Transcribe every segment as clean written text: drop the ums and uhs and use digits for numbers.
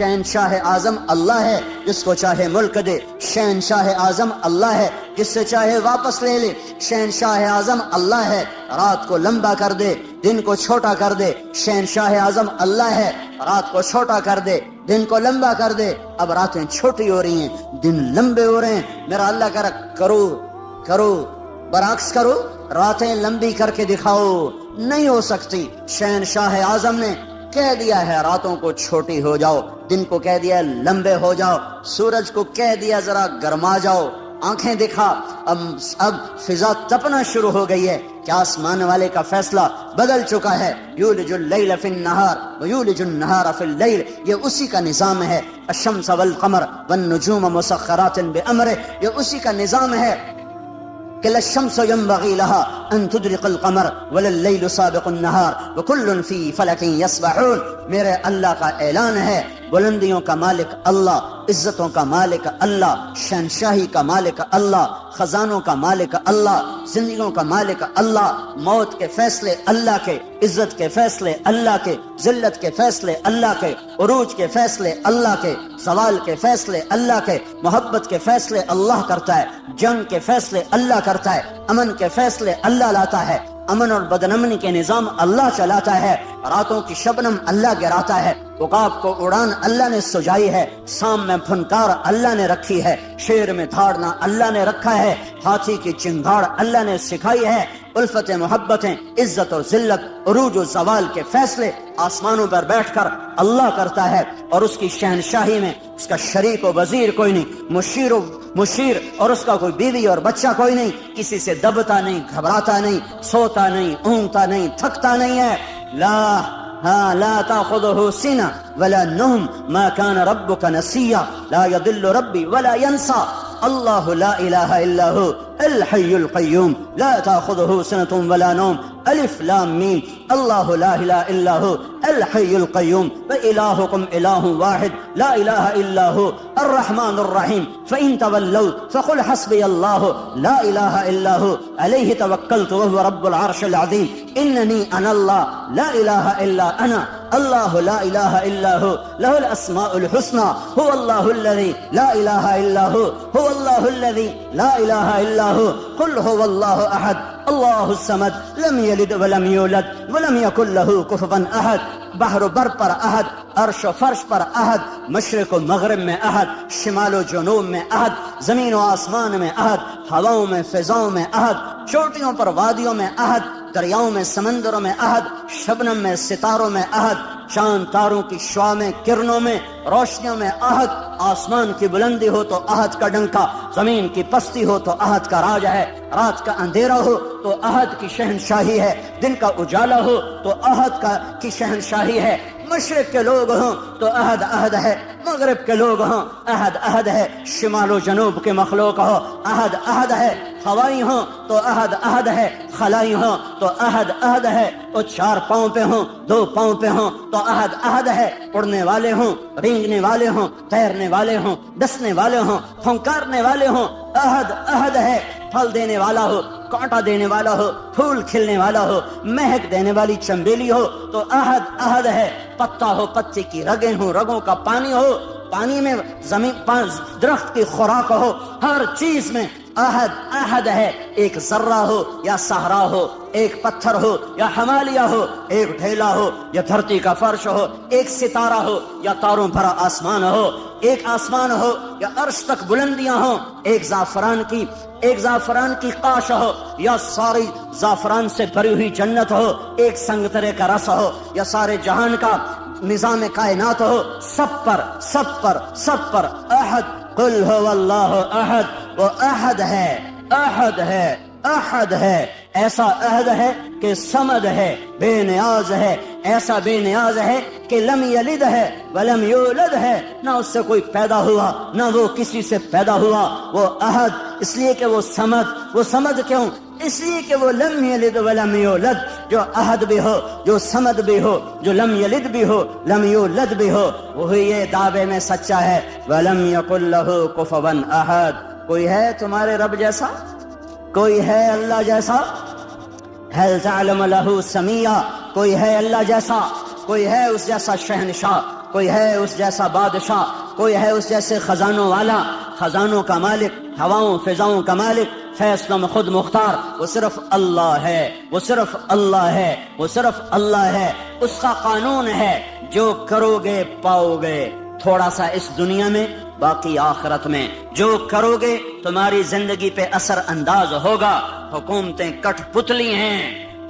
شہنشاہ اعظم اللہ ہے، جس کو چاہے ملک دے۔ شہنشاہ اعظم اللہ ہے، جس سے چاہے واپس لے لے۔ شہنشاہ اعظم اللہ ہے، رات کو لمبا کر دے، دن کو چھوٹا کر دے۔ شہنشاہ اعظم اللہ ہے، رات کو چھوٹا کر دے، دن کو لمبا کر دے۔ اب راتیں چھوٹی ہو رہی ہیں، دن لمبے ہو رہے ہیں۔ میرا اللہ کرو برعکس کرو، راتیں لمبی کر کے دکھاؤ، نہیں ہو سکتی۔ شہنشاہ اعظم نے کہہ دیا ہے راتوں کو چھوٹی ہو جاؤ، دن کو کہہ دیا لمبے ہو جاؤ، سورج کو کہہ دیا ذرا گرما جاؤ، آنکھیں دکھا۔ اب فضا تپنا شروع ہو گئی ہے کہ آسمان والے کا فیصلہ بدل چکا ہے۔ یولج اللیل فی النہار ویولج النہار فی اللیل، یہ اسی کا نظام ہے۔ الشمس والقمر والنجوم مسخرات بامرہ، یہ اسی کا نظام ہے کہ لا الشمس ينبغي لها ان تدرك القمر ولا الليل سابق النهار وكل في فلك يسبحون۔ میرے اللہ کا اعلان ہے، بلندیوں کا مالک اللہ، عزتوں کا مالک اللہ، شہنشاہی کا مالک اللہ، خزانوں کا مالک اللہ، زندگیوں کا مالک اللہ، موت کے فیصلے اللہ کے، عزت کے فیصلے اللہ کے، ذلت کے فیصلے اللہ کے، عروج کے فیصلے اللہ کے، زوال کے فیصلے اللہ کے، محبت کے فیصلے اللہ کرتا ہے، جنگ کے فیصلے اللہ کرتا ہے، امن کے فیصلے اللہ لاتا ہے، امن اور بدنمنی کے نظام اللہ چلاتا ہے، راتوں کی شبنم اللہ گراتا ہے، عقاب کو اڑان اللہ نے سجائی ہے، سام میں پھنکار اللہ نے رکھی ہے، شیر میں دھاڑنا اللہ نے رکھا ہے، ہاتھی کی چنگھاڑ اللہ نے سکھائی ہے۔ الفت محبتیں، عزت اور ذلت، عروج و زوال کے فیصلے آسمانوں پر بیٹھ کر اللہ کرتا ہے، اور اس کی شہنشاہی میں اس کا شریک و وزیر کوئی نہیں، مشیر اور اس کا کوئی بیوی اور بچہ کوئی نہیں، کسی سے دبتا نہیں، گھبراتا نہیں، سوتا نہیں، اونگتا نہیں، تھکتا نہیں ہے۔ لا تاخذه سنة ولا نوم ما كان ربك نسيا لا يضل ربي ولا ينسى الله لا إله إلا هو الحي القيوم لا تاخذه سنة ولا نوم الف لام میم الله لا إله إلا هو الحي القيوم وإلهكم إله واحد لا إله إلا هو الرحمن الرحيم فإن تولوا فقل حسبي الله لا إله إلا هو عليه توكلت وهو رب العرش العظيم إنني أنا الله لا إله إلا أنا الله لا إله إلا هو له الأسماء الحسنى هو الله الذي لا إله إلا هو الله الذي لا إله إلا هو قل هو الله أحد اللہ الصمد لم یلد ولم یولد ولم یکن له کفوا احد۔ بحر و بر پر احد، عرش و فرش پر احد، مشرق و مغرب میں احد، شمال و جنوب میں احد، زمین و آسمان میں احد، ہواؤں میں فضاؤں میں احد، چوٹیوں پر وادیوں میں احد، دریاؤں میں سمندروں میں احد، شبنم میں ستاروں میں احد، چاند تاروں کی شعاع میں کرنوں میں روشنیوں میں احد۔ آسمان کی بلندی ہو تو احد کا ڈنکا، زمین کی پستی ہو تو احد کا راج ہے، رات کا اندھیرا ہو تو احد کی شہنشاہی ہے، دن کا اجالا ہو تو احد کی شہنشاہی ہے، مشرق کے لوگ ہوں تو احد احد ہے، مغرب کے لوگ ہوں احد احد ہے، شمال و جنوب کے مخلوق ہو احد احد ہے، ہوائی ہوں تو احد احد ہے، خلائی ہوں تو احد احد ہے، وہ 4 پاؤں پہ ہوں 2 پاؤں پہ ہوں تو احد احد ہے، اڑنے والے ہوں، رینگنے والے ہوں، تیرنے والے ہوں، ڈسنے والے ہوں، پھنکارنے والے ہوں، احد احد ہے، پھل دینے والا ہو، کانٹا دینے والا ہو، پھول کھلنے والا ہو، مہک دینے والی چنبیلی ہو تو احد احد ہے، پتا ہو، پتے کی رگیں ہوں، رگوں کا پانی ہو، پانی میں زمین درخت کی خوراک ہو، ہر چیز میں احد احد ہے، ایک ذرہ ہو یا صحرا ہو، ایک پتھر ہو یا ہمالیہ ہو، ایک ڈھیلا ہو یا دھرتی کا فرش ہو، ایک ستارہ ہو یا تاروں بھرا آسمان ہو، ایک آسمان ہو یا عرش تک بلندیاں ہوں، ایک زعفران کی قاش ہو یا ساری زعفران سے بھری ہوئی جنت ہو، ایک سنگترے کا رس ہو یا سارے جہان کا نظام کائنات ہو، سب پر احد۔ قل هو اللہ احد، وہ احد ہے، ایسا احد ہے کہ صمد ہے، بے نیاز ہے، ایسا بے نیاز ہے کہ لم یلد ہے ولم یولد ہے، نہ اس سے کوئی پیدا ہوا نہ وہ کسی سے پیدا ہوا، وہ احد، اس لیے کہ وہ صمد کیوں؟ اس لیے کہ وہ لم یلد ولم یولد، جو احد بھی ہو، جو صمد بھی ہو، جو لم یلد بھی ہو، لم یولد بھی ہو، وہی یہ دعوے میں سچا ہے، ولم یکن لہ کفوا احد۔ کوئی ہے تمہارے رب جیسا؟ کوئی ہے اللہ جیسا؟ هل تعلم له سميا، کوئی ہے اللہ جیسا؟ کوئی ہے اس جیسا شہنشاہ؟ کوئی ہے اس جیسا بادشاہ، کوئی ہے اس جیسے خزانوں والا، خزانوں کا مالک، ہواؤں فضاؤں کا مالک، فیصلوں میں خود مختار، وہ صرف اللہ ہے، وہ صرف اللہ ہے، وہ صرف اللہ ہے۔ اس کا قانون ہے جو کرو گے پاؤ گے، تھوڑا سا اس دنیا میں باقی آخرت میں۔ جو کرو گے تمہاری زندگی پہ اثر انداز ہوگا۔ حکومتیں کٹ پتلی ہیں،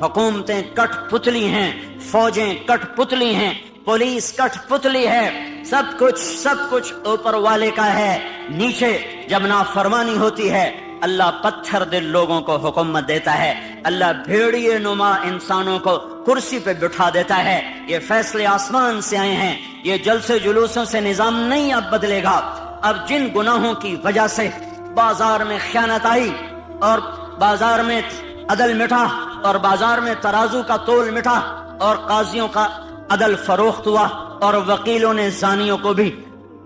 حکومتیں کٹ پتلی ہیں، فوجیں کٹ پتلی ہیں، پولیس کٹ پتلی ہے، سب کچھ اوپر والے کا ہے۔ نیچے جب نافرمانی ہوتی ہے اللہ پتھر دل لوگوں کو حکومت دیتا ہے، اللہ بھیڑیے نما انسانوں کو کرسی پہ بٹھا دیتا ہے۔ یہ فیصلے آسمان سے آئے ہیں، یہ جلسے جلوسوں سے نظام نہیں اب بدلے گا۔ اب جن گناہوں کی وجہ سے بازار میں خیانت آئی اور بازار میں عدل مٹا اور بازار میں ترازو کا تول مٹا اور قاضیوں کا عدل فروخت ہوا اور وکیلوں نے زانیوں کو بھی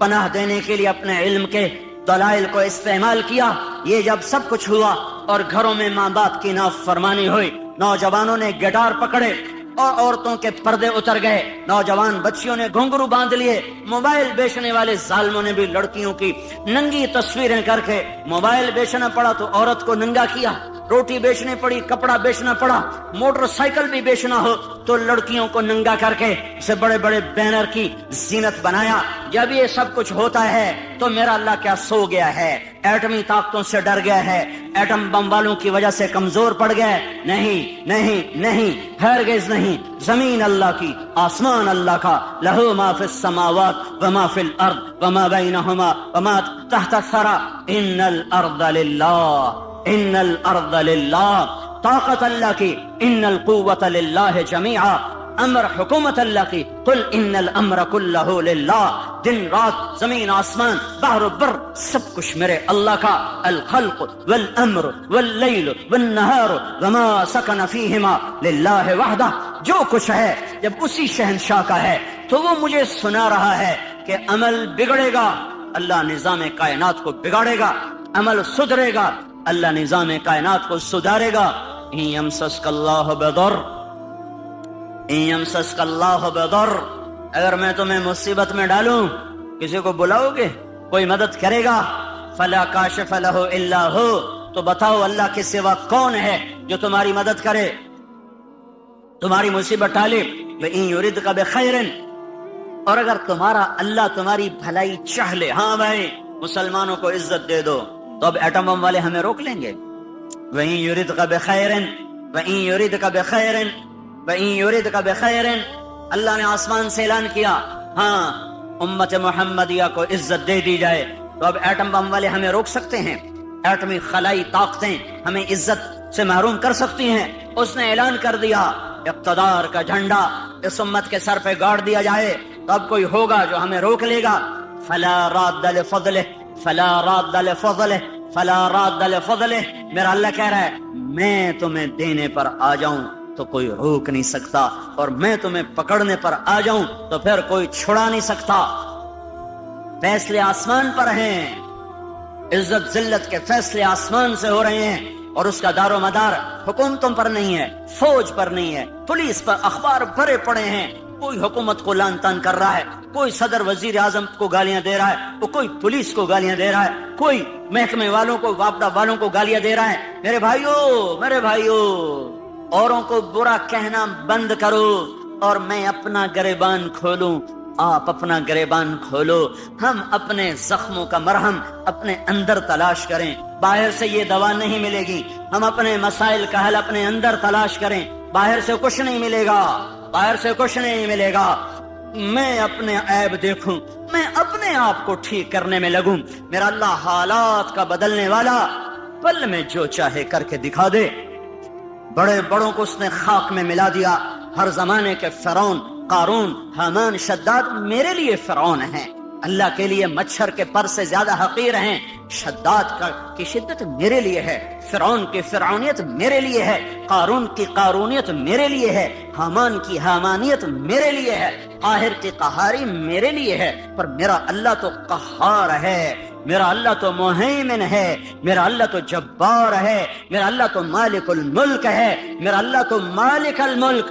پناہ دینے کے لیے اپنے علم کے دلائل کو استعمال کیا، یہ جب سب کچھ ہوا اور گھروں میں ماں باپ کی نافرمانی ہوئی، نوجوانوں نے گٹار پکڑے اور عورتوں کے پردے اتر گئے، نوجوان بچیوں نے گھنگرو باندھ لیے، موبائل بیچنے والے ظالموں نے بھی لڑکیوں کی ننگی تصویریں کر کے، موبائل بیچنا پڑا تو عورت کو ننگا کیا، روٹی بیچنی پڑی، کپڑا بیچنا پڑا، موٹر سائیکل بھی بیچنا ہو تو لڑکیوں کو ننگا کر کے اسے بڑے بڑے بینر کی زینت بنایا۔ جب یہ سب کچھ ہوتا ہے تو میرا اللہ کیا سو گیا ہے؟ ایٹمی طاقتوں سے ڈر گیا ہے؟ ایٹم بم والوں کی وجہ سے کمزور پڑ گیا ہے؟ نہیں نہیں نہیں، ہرگز نہیں۔ زمین اللہ کی، آسمان اللہ کا، لہو ما فی السماوات وما فی الارض وما بینہما وما تحت الثری، ان الارض للہ، ان الارض للہ، طاقت اللہ کی، ان القوت للہ جمیعا، امر حکومت اللہ کی، قل ان الامر کلہ للہ، دن رات زمین آسمان بحر و بر سب کچھ میرے اللہ کا، الخلق والامر واللیل والنہار وما سکن فیہما للہ وحدہ، جو کچھ ہے جب اسی شہنشاہ کا ہے تو وہ مجھے سنا رہا ہے کہ عمل بگڑے گا، اللہ نظام کائنات کو بگاڑے گا، عمل سدھرے گا، اللہ نظام کائنات کو سدھارے گا۔ ان یمسسک اللہ بضر، ان یمسسک اللہ بضر، اگر میں تمہیں مصیبت میں ڈالوں کسی کو بلاؤ گے؟ کوئی مدد کرے گا؟ فلا کاشف لہ الا ہو، تو بتاؤ اللہ کے سوا کون ہے جو تمہاری مدد کرے، تمہاری مصیبت ٹالے؟ وَإِن يُرِدْكَ بِخَيْرٍ، اور اگر تمہارا اللہ تمہاری بھلائی چاہ لے، ہاں بھائی مسلمانوں کو عزت دے دو، تو اب ایٹم بم والے ہمیں روک لیں گے؟ وَإِن يُرِدْكَ بِخَيْرٍ وَإِن يُرِدْكَ بِخَيْرٍ وَإِن يُرِدْكَ بِخَيْرٍ، اللہ نے آسمان سے اعلان کیا ہاں امت محمدیہ کو عزت دے دی جائے، تو اب ایٹم بم والے ہمیں روک سکتے ہیں؟ ایٹمی خلائی طاقتیں ہمیں عزت سے محروم کر سکتی ہیں؟ اس نے اعلان کر دیا اقتدار کا جھنڈا اس امت کے سر پہ گاڑ دیا جائے، تو اب کوئی ہوگا جو ہمیں روک لے گا؟ فلا راد لفضلہ، فلا راد لفضلہ، فلا راد لفضلہ، میرا اللہ کہہ رہا ہے میں تمہیں دینے پر آ جاؤں تو کوئی روک نہیں سکتا، اور میں تمہیں پکڑنے پر آ جاؤں تو پھر کوئی چھڑا نہیں سکتا۔ فیصلے آسمان پر ہیں، عزت ذلت کے فیصلے آسمان سے ہو رہے ہیں، اور اس کا دار و مدار حکومتوں پر نہیں ہے، فوج پر نہیں ہے، پولیس پر، اخبار بھرے پڑے ہیں، کوئی حکومت کو لان تان کر رہا ہے، کوئی صدر وزیر اعظم کو گالیاں دے رہا ہے، کوئی پولیس کو گالیاں دے رہا ہے، کوئی محکمے والوں کو، واپڈا والوں کو گالیاں دے رہا ہے۔ میرے بھائیو اوروں کو برا کہنا بند کرو اور میں اپنا گریبان کھولوں، آپ اپنا گریبان کھولو، ہم اپنے زخموں کا مرہم اپنے اندر تلاش کریں، باہر سے یہ دوا نہیں ملے گی، ہم اپنے مسائل کا حل اپنے اندر تلاش کریں، باہر سے کچھ نہیں ملے گا، باہر سے کچھ نہیں ملے گا۔ میں اپنے عیب دیکھوں، میں اپنے آپ کو ٹھیک کرنے میں لگوں، میرا اللہ حالات کا بدلنے والا، پل میں جو چاہے کر کے دکھا دے۔ بڑے بڑوں کو اس نے خاک میں ملا دیا، ہر زمانے کے فرعون، قارون، حامان، شداد میرے لیے فرعون ہیں، اللہ کے لیے مچھر کے پر سے زیادہ حقیر ہیں، شداد کی شدت میرے لیے ہے، فرعون کی فرعونیت میرے لیے ہے، قارون کی قارونیت میرے لیے ہے، حامان کی حامانیت میرے لیے ہے، قاہر کی قہاری میرے لیے ہے، پر میرا اللہ تو قہار ہے، میرا اللہ تو مہیمن ہے، میرا اللہ تو جبار ہے، میرا اللہ تو مالک الملک ہے، میرا اللہ تو مالک الملک،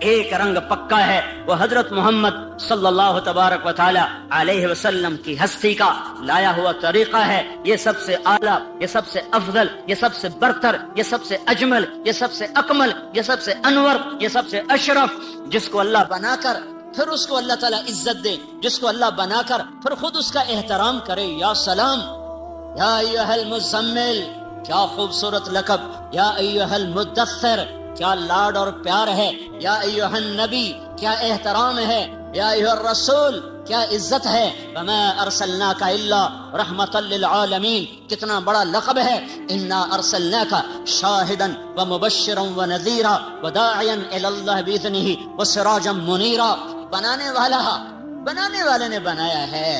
ایک رنگ پکا ہے، وہ حضرت محمد صلی اللہ تبارک و تعالی علیہ وسلم کی ہستی کا لایا ہوا طریقہ ہے۔ یہ سب سے اعلیٰ، یہ سب سے افضل، یہ سب سے برتر، یہ سب سے اجمل، یہ سب سے اکمل، یہ سب سے انور، یہ سب سے اشرف، جس کو اللہ بنا کر پھر اس کو اللہ تعالیٰ عزت دے، جس کو اللہ بنا کر پھر خود اس کا احترام کرے۔ یا سلام، یا ایھا المزمل، کیا خوبصورت لقب، یا ایھا المدثر، کیا لاڈ اور پیار ہے، یا ایھا النبی، کیا احترام ہے، یا ایھا الرسول، کیا عزت ہے، وما ارسلناک الا رحمۃ للعالمین، کتنا بڑا لقب ہے۔ انا ارسلناک شاہدا ومبشرا ونذیرا وداعیا الی اللہ باذنہ وسراجا منیرا۔ بنانے والے نے بنایا ہے،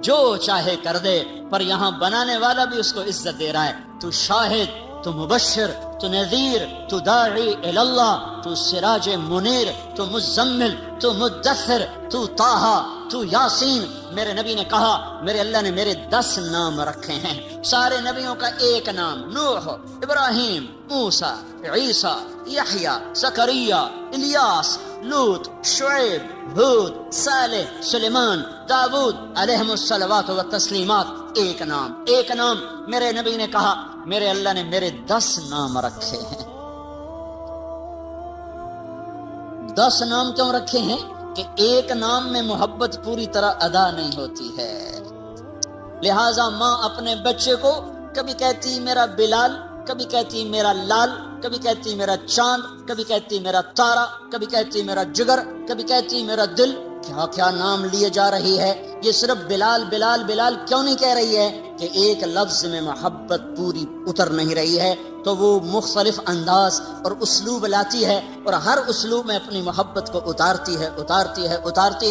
جو چاہے کر دے، پر یہاں بنانے والا بھی اس کو عزت دے رہا ہے۔ تو شاہد، تو مبشر، تو نذیر، تو داعی الی اللہ، تو سراج منیر، تو مزمل، تو مدثر، تو طٰہٰ، تو یاسین۔ میرے نبی نے کہا میرے اللہ نے میرے 10 نام رکھے ہیں، سارے نبیوں کا ایک نام، نوح، ابراہیم، موسیٰ، عیسیٰ، یحییٰ، زکریا، الیاس، لوط، شعیب، ہود، صالح، سلیمان، داؤد علیہم الصلوات والتسلیمات۔ ایک نام میرے نبی نے کہا میرے اللہ نے میرے 10 نام رکھے ہیں۔ 10 نام کیوں رکھے ہیں؟ کہ ایک نام میں محبت پوری طرح ادا نہیں ہوتی ہے، لہذا ماں اپنے بچے کو کبھی کہتی میرا بلال، کبھی کہتی میرا لال، کبھی کہتی میرا چاند، کبھی کہتی میرا تارا، کبھی کہتی میرا جگر، کبھی کہتی میرا دل۔ کیا کیا نام لیے جا رہی ہے۔ یہ صرف بلال بلال بلال کیوں نہیں کہہ رہی ہے؟ کہ ایک لفظ میں محبت پوری اتر نہیں رہی ہے، تو وہ مختلف انداز اور اسلوب لاتی ہے، اور ہر اسلوب میں اپنی محبت کو اتارتی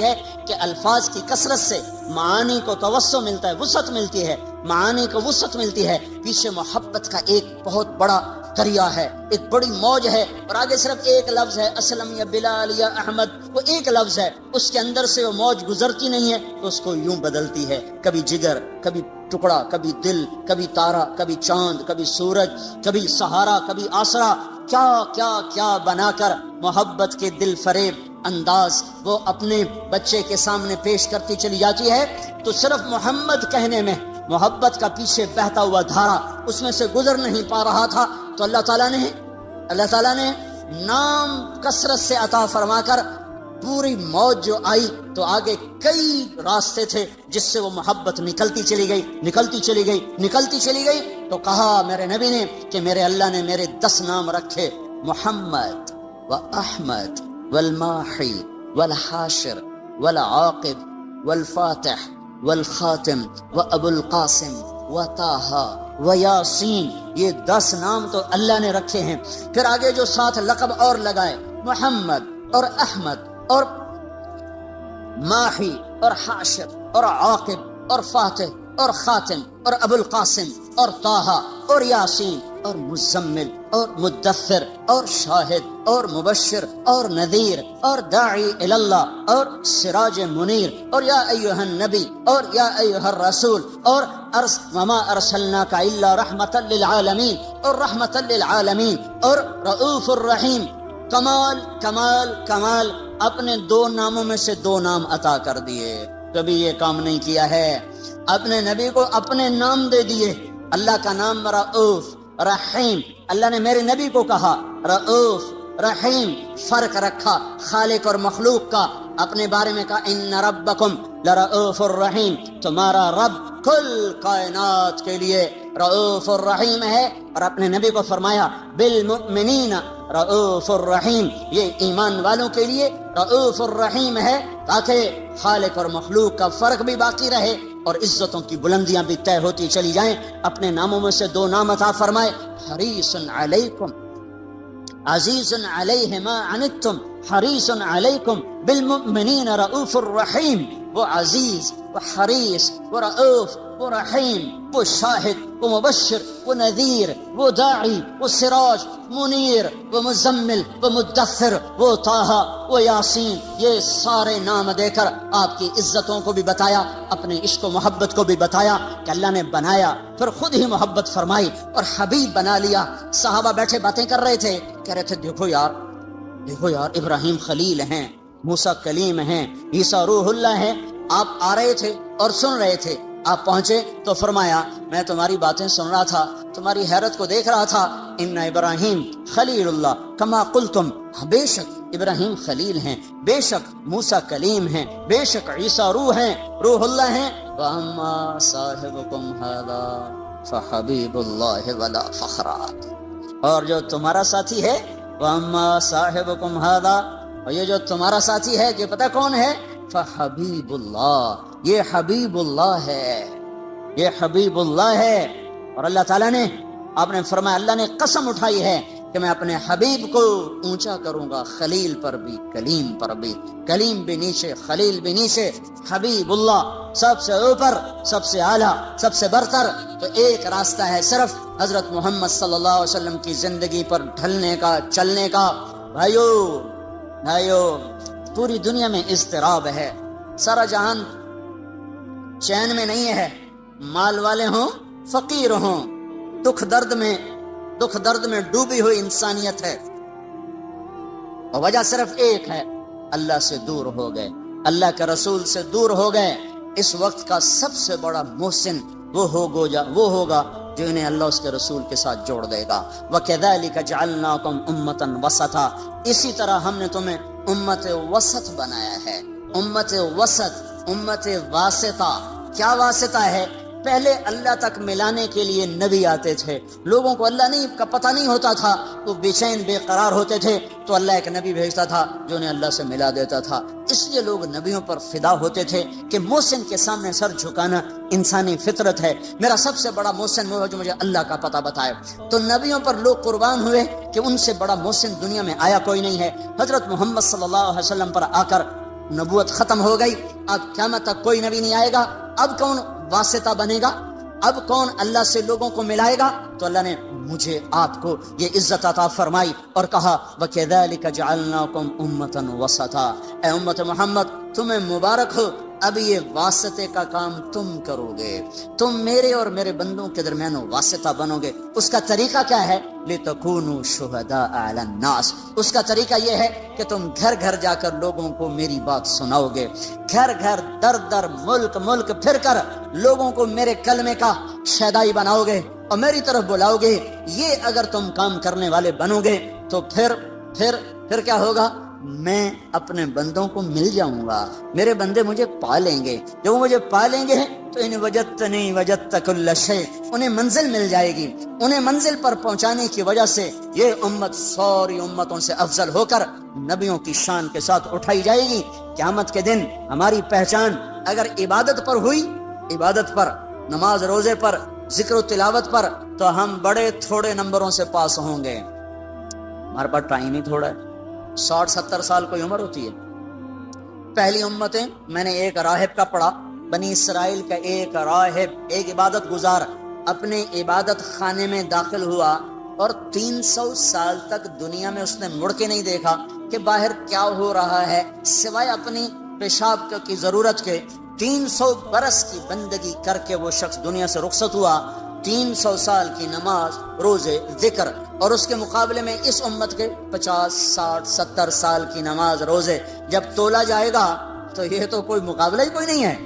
ہے کہ الفاظ کی کثرت سے معانی کو توسع ملتا ہے، وسعت ملتی ہے، معانی کو وسعت ملتی ہے۔ پیچھے محبت کا ایک بہت بڑا دریا ہے، ایک بڑی موج ہے، اور آگے صرف ایک لفظ ہے، اسلم یا بلال یا احمد، وہ ایک لفظ ہے، اس کے اندر سے وہ موج گزرتی نہیں ہے، تو اس کو یوں بدلتی ہے، کبھی جگر، کبھی ٹکڑا، کبھی دل، کبھی تارا، کبھی چاند، کبھی سورج، کبھی سہارا، کبھی آسرا، کیا کیا کیا بنا کر محبت کے دل فریب انداز وہ اپنے بچے کے سامنے پیش کرتی چلی جاتی ہے۔ تو صرف محمد کہنے میں محبت کا پیچھے بہتا ہوا دھارا اس میں سے گزر نہیں پا رہا تھا، تو اللہ تعالیٰ نے نام کثرت سے عطا فرما کر پوری موج جو آئی، تو آگے کئی راستے تھے جس سے وہ محبت نکلتی چلی گئی۔ تو کہا میرے نبی نے کہ میرے اللہ نے میرے 10 نام رکھے، محمد و احمد والماحی والحاشر والعاقب والفاتح والخاتم و ابو القاسم و طٰہٰ و یاسین۔ یہ 10 نام تو اللہ نے رکھے ہیں، پھر آگے جو 7 لقب اور لگائے، محمد اور احمد اور ماحی اور حاشر اور عاقب اور فاتح اور خاتم اور ابو القاسم اور طٰہٰ اور یاسین اور مزمل اور مدثر اور شاہد اور مبشر اور نذیر اور داعی الی اللہ اور سراج منیر اور یا ایھا النبی اور یا ایھا الرسول اور وما ارسلناک الا رحمۃ للعالمین اور رحمۃ للعالمین اور رؤوف الرحیم۔ کمال اپنے 2 ناموں میں سے 2 نام عطا کر دیے۔ کبھی یہ کام نہیں کیا ہے، اپنے نبی کو اپنے نام دے دیے۔ اللہ کا نام رؤوف رحیم، اللہ نے میرے نبی کو کہا رؤوف رحیم، فرق رکھا خالق اور مخلوق کا، اپنے بارے میں کہا ان ربکم لرؤوف الرحیم، تمہارا رب کل کائنات کے لیے رؤوف الرحیم ہے، اور اپنے نبی کو فرمایا بالمؤمنین رؤوف الرحیم، یہ ایمان والوں کے لیے رؤوف الرحیم ہے، تاکہ خالق اور مخلوق کا فرق بھی باقی رہے اور عزتوں کی بلندیاں بھی طے ہوتی چلی جائیں۔ اپنے ناموں میں سے 2 نام عطا فرمائے، حریص علیکم عزیز علیہ ما عنتم حریص علیکم بالمؤمنین رؤوف الرحیم۔ وہ عزیز، وہ حریص، وہ رؤوف، وہ رحیم، وہ شاہد، وہ مبشر، وہ نذیر، وہ داعی، وہ سراج منیر، وہ مزمل، وہ مدثر، وہ طٰہٰ، وہ یاسین، یہ سارے نام دے کر آپ کی عزتوں کو بھی بتایا، اپنے عشق و محبت کو بھی بتایا کہ اللہ نے بنایا، پھر خود ہی محبت فرمائی اور حبیب بنا لیا۔ صحابہ بیٹھے باتیں کر رہے تھے، کہہ رہے تھے دیکھو یار دیکھو یار، ابراہیم خلیل ہیں، موسیٰ کلیم ہیں، عیسیٰ روح اللہ ہیں. آپ آ رہے تھے اور سن رہے تھے، آپ پہنچے تو فرمایا میں تمہاری باتیں سن رہا تھا، تمہاری حیرت کو دیکھ رہا تھا. ان ابراہیم خلیل اللہ کما قلتم، بے شک ابراہیم خلیل ہیں، بے شک موسیٰ کلیم ہیں، بے شک عیسیٰ روح ہیں، روح اللہ ہیں. واما صاحبکم ھذا فحبیب اللہ ولا فخرا، اور جو تمہارا ساتھی ہے، واما صاحبکم ھذا، اور یہ جو تمہارا ساتھی ہے کہ پتہ کون ہے؟ فحبیب اللہ، یہ حبیب اللہ ہے، یہ حبیب اللہ ہے. اور اللہ تعالیٰ نے، آپ نے فرمایا، اللہ نے قسم اٹھائی ہے کہ میں اپنے حبیب کو اونچا کروں گا، خلیل پر بھی، کلیم پر بھی، کلیم بھی نیچے، خلیل بھی نیچے، حبیب اللہ سب سے اوپر، سب سے اعلیٰ، سب سے برتر. تو ایک راستہ ہے صرف حضرت محمد صلی اللہ علیہ وسلم کی زندگی پر ڈھلنے کا، چلنے کا. بھائیو پوری دنیا میں اضطراب ہے، سارا جہان چین میں نہیں ہے، مال والے ہوں فقیر ہوں، دکھ درد میں ڈوبی ہوئی انسانیت ہے. اور وجہ صرف ایک ہے، اللہ سے دور ہو گئے، اللہ کے رسول سے دور ہو گئے. اس وقت کا سب سے بڑا محسن وہ ہوگا جو انہیں اللہ اس کے رسول کے ساتھ جوڑ دے گا. وَكَذَلِكَ جَعَلْنَاكُمْ أُمَّةً وَسَطًا، اسی طرح ہم نے تمہیں امت وسط بنایا ہے. امت وسط، امت واسطہ. کیا واسطہ ہے؟ پہلے اللہ تک ملانے کے لیے نبی آتے تھے، لوگوں کو اللہ کا پتہ نہیں ہوتا تھا، تو بے چین بے قرار ہوتے تھے، تو اللہ ایک نبی بھیجتا تھا جو انہیں اللہ سے ملا دیتا تھا. اس لیے لوگ نبیوں پر فدا ہوتے تھے کہ محسن کے سامنے سر جھکانا انسانی فطرت ہے. میرا سب سے بڑا محسن وہ ہے جو مجھے اللہ کا پتہ بتائے. تو نبیوں پر لوگ قربان ہوئے کہ ان سے بڑا محسن دنیا میں آیا کوئی نہیں ہے. حضرت محمد صلی اللہ علیہ وسلم پر آ کر نبوت ختم ہو گئی، اب قیامت تک کوئی نبی نہیں آئے گا. اب کون واسطہ بنے گا؟ اب کون اللہ سے لوگوں کو ملائے گا؟ تو اللہ نے مجھے آپ کو یہ عزت عطا فرمائی اور کہا وَكَذَلِكَ جَعَلْنَاكُمْ أُمَّةً وَسَطًا، اے امت محمد تمہیں مبارک ہو، اب یہ واسطے کا کام تم کرو گے، تم میرے اور میرے بندوں کے درمیان واسطہ بنو گے. اس کا طریقہ کیا ہے؟ لِتَكُونُوا شُهَدَاءَ عَلَى النَّاسِ، اس کا طریقہ یہ ہے کہ تم گھر گھر جا کر لوگوں کو میری بات سناؤ گے، گھر گھر، در در، ملک پھر کر لوگوں کو میرے کلمے کا شیدائی بناؤ گے اور میری طرف بلاؤ گے. یہ اگر تم کام کرنے والے بنو گے تو پھر کیا ہوگا؟ میں اپنے بندوں کو مل جاؤں گا، میرے بندے مجھے پالیں گے. جب وہ مجھے پالیں گے تو ان وجدتنی وجدت کل شیء، انہیں منزل مل جائے گی. انہیں منزل پر پہنچانے کی وجہ سے یہ امت ساری امتوں سے افضل ہو کر نبیوں کی شان کے ساتھ اٹھائی جائے گی. قیامت کے دن ہماری پہچان اگر عبادت پر ہوئی، عبادت پر، نماز روزے پر، ذکر و تلاوت پر، تو ہم بڑے تھوڑے نمبروں سے پاس ہوں گے. ہمارے پاس ٹائم ہی تھوڑا ہے، 60-70 سال کوئی عمر ہوتی ہے. پہلی امتیں، میں نے ایک راہب کا پڑھا، بنی اسرائیل کا ایک راہب، ایک عبادت گزار اپنے عبادت خانے میں داخل ہوا اور 300 سال تک دنیا میں اس نے مڑ کے نہیں دیکھا کہ باہر کیا ہو رہا ہے سوائے اپنی پیشاب کی ضرورت کے. 300 برس کی بندگی کر کے وہ شخص دنیا سے رخصت ہوا. 300 سال کی نماز، روزے، ذکر، اور اس کے مقابلے میں اس امت کے 50 60 70 سال کی نماز، روزے جب تولا جائے گا تو یہ تو کوئی مقابلہ ہی کوئی نہیں ہے،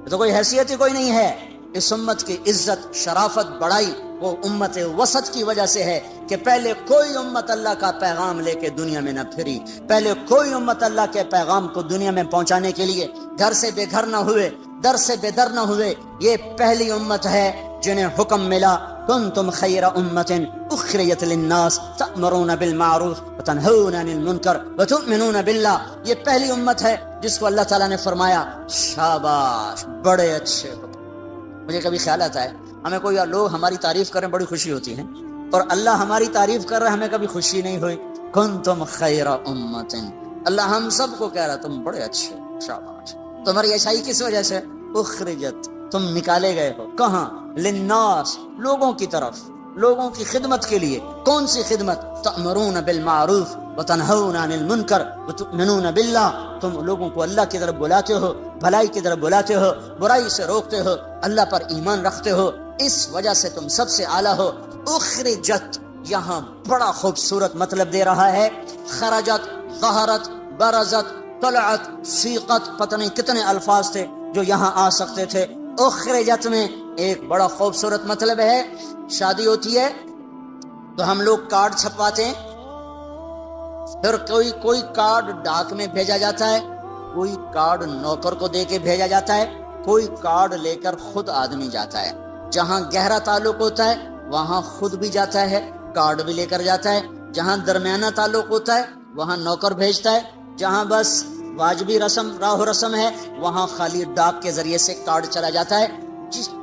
یہ تو کوئی حیثیت ہی کوئی نہیں ہے. اس امت کی عزت، شرافت، بڑائی وہ امت وسط کی وجہ سے ہے کہ پہلے کوئی امت اللہ کا پیغام لے کے دنیا میں نہ پھری، پہلے کوئی امت اللہ کے پیغام کو دنیا میں پہنچانے کے لیے گھر سے بے گھر نہ ہوئے، در سے بے در نہ ہوئے. یہ پہلی امت ہے جنہیں حکم ملا کنتم خیر امت اخرجت للناس تأمرون بالمعروف وتنہون عن المنکر وتؤمنون باللہ. یہ پہلی امت ہے جس کو اللہ تعالیٰ نے فرمایا شاباش، بڑے اچھے ہو. مجھے کبھی خیال آتا ہے ہمیں کوئی لوگ ہماری تعریف کریں بڑی خوشی ہوتی ہے، اور اللہ ہماری تعریف کر رہا ہے ہمیں کبھی خوشی نہیں ہوئی. کنتم خیر امت، اللہ ہم سب کو کہہ رہا تم بڑے اچھے، شاباش. تمہاری اچھائی کس وجہ سے؟ اخرجت، تم نکالے گئے ہو. کہاں؟ للناس، لوگوں کی طرف، لوگوں کی خدمت کے لیے. کون سی خدمت؟ تأمرون بالمعروف وتنہون عن المنکر وتؤمنون باللہ. تم لوگوں کو اللہ کی طرف بلاتے ہو، بھلائی کی طرف بلاتے ہو، برائی سے روکتے ہو، اللہ پر ایمان رکھتے ہو. اس وجہ سے تم سب سے اعلیٰ ہو. اخرجت، یہاں بڑا خوبصورت مطلب دے رہا ہے. خرجت، ظہرت، برزت، طلعت، سیقت، پتہ نہیں کتنے الفاظ تھے جو یہاں آ سکتے تھے. اخرجت میں ایک بڑا خوبصورت مطلب ہے. شادی ہوتی ہے تو ہم لوگ کارڈ چھپواتے ہیں، پھر کوئی کارڈ ڈاک میں بھیجا جاتا ہے، کوئی کارڈ نوکر کو دے کے بھیجا جاتا ہے، کوئی کارڈ لے کر خود آدمی جاتا ہے. جہاں گہرا تعلق ہوتا ہے وہاں خود بھی جاتا ہے، کارڈ بھی لے کر جاتا ہے. جہاں درمیانہ تعلق ہوتا ہے وہاں نوکر بھیجتا ہے. جہاں بس واجبی رسم راہ رسم ہے وہاں خالی ڈاک کے ذریعے سے کارڈ چلا جاتا ہے.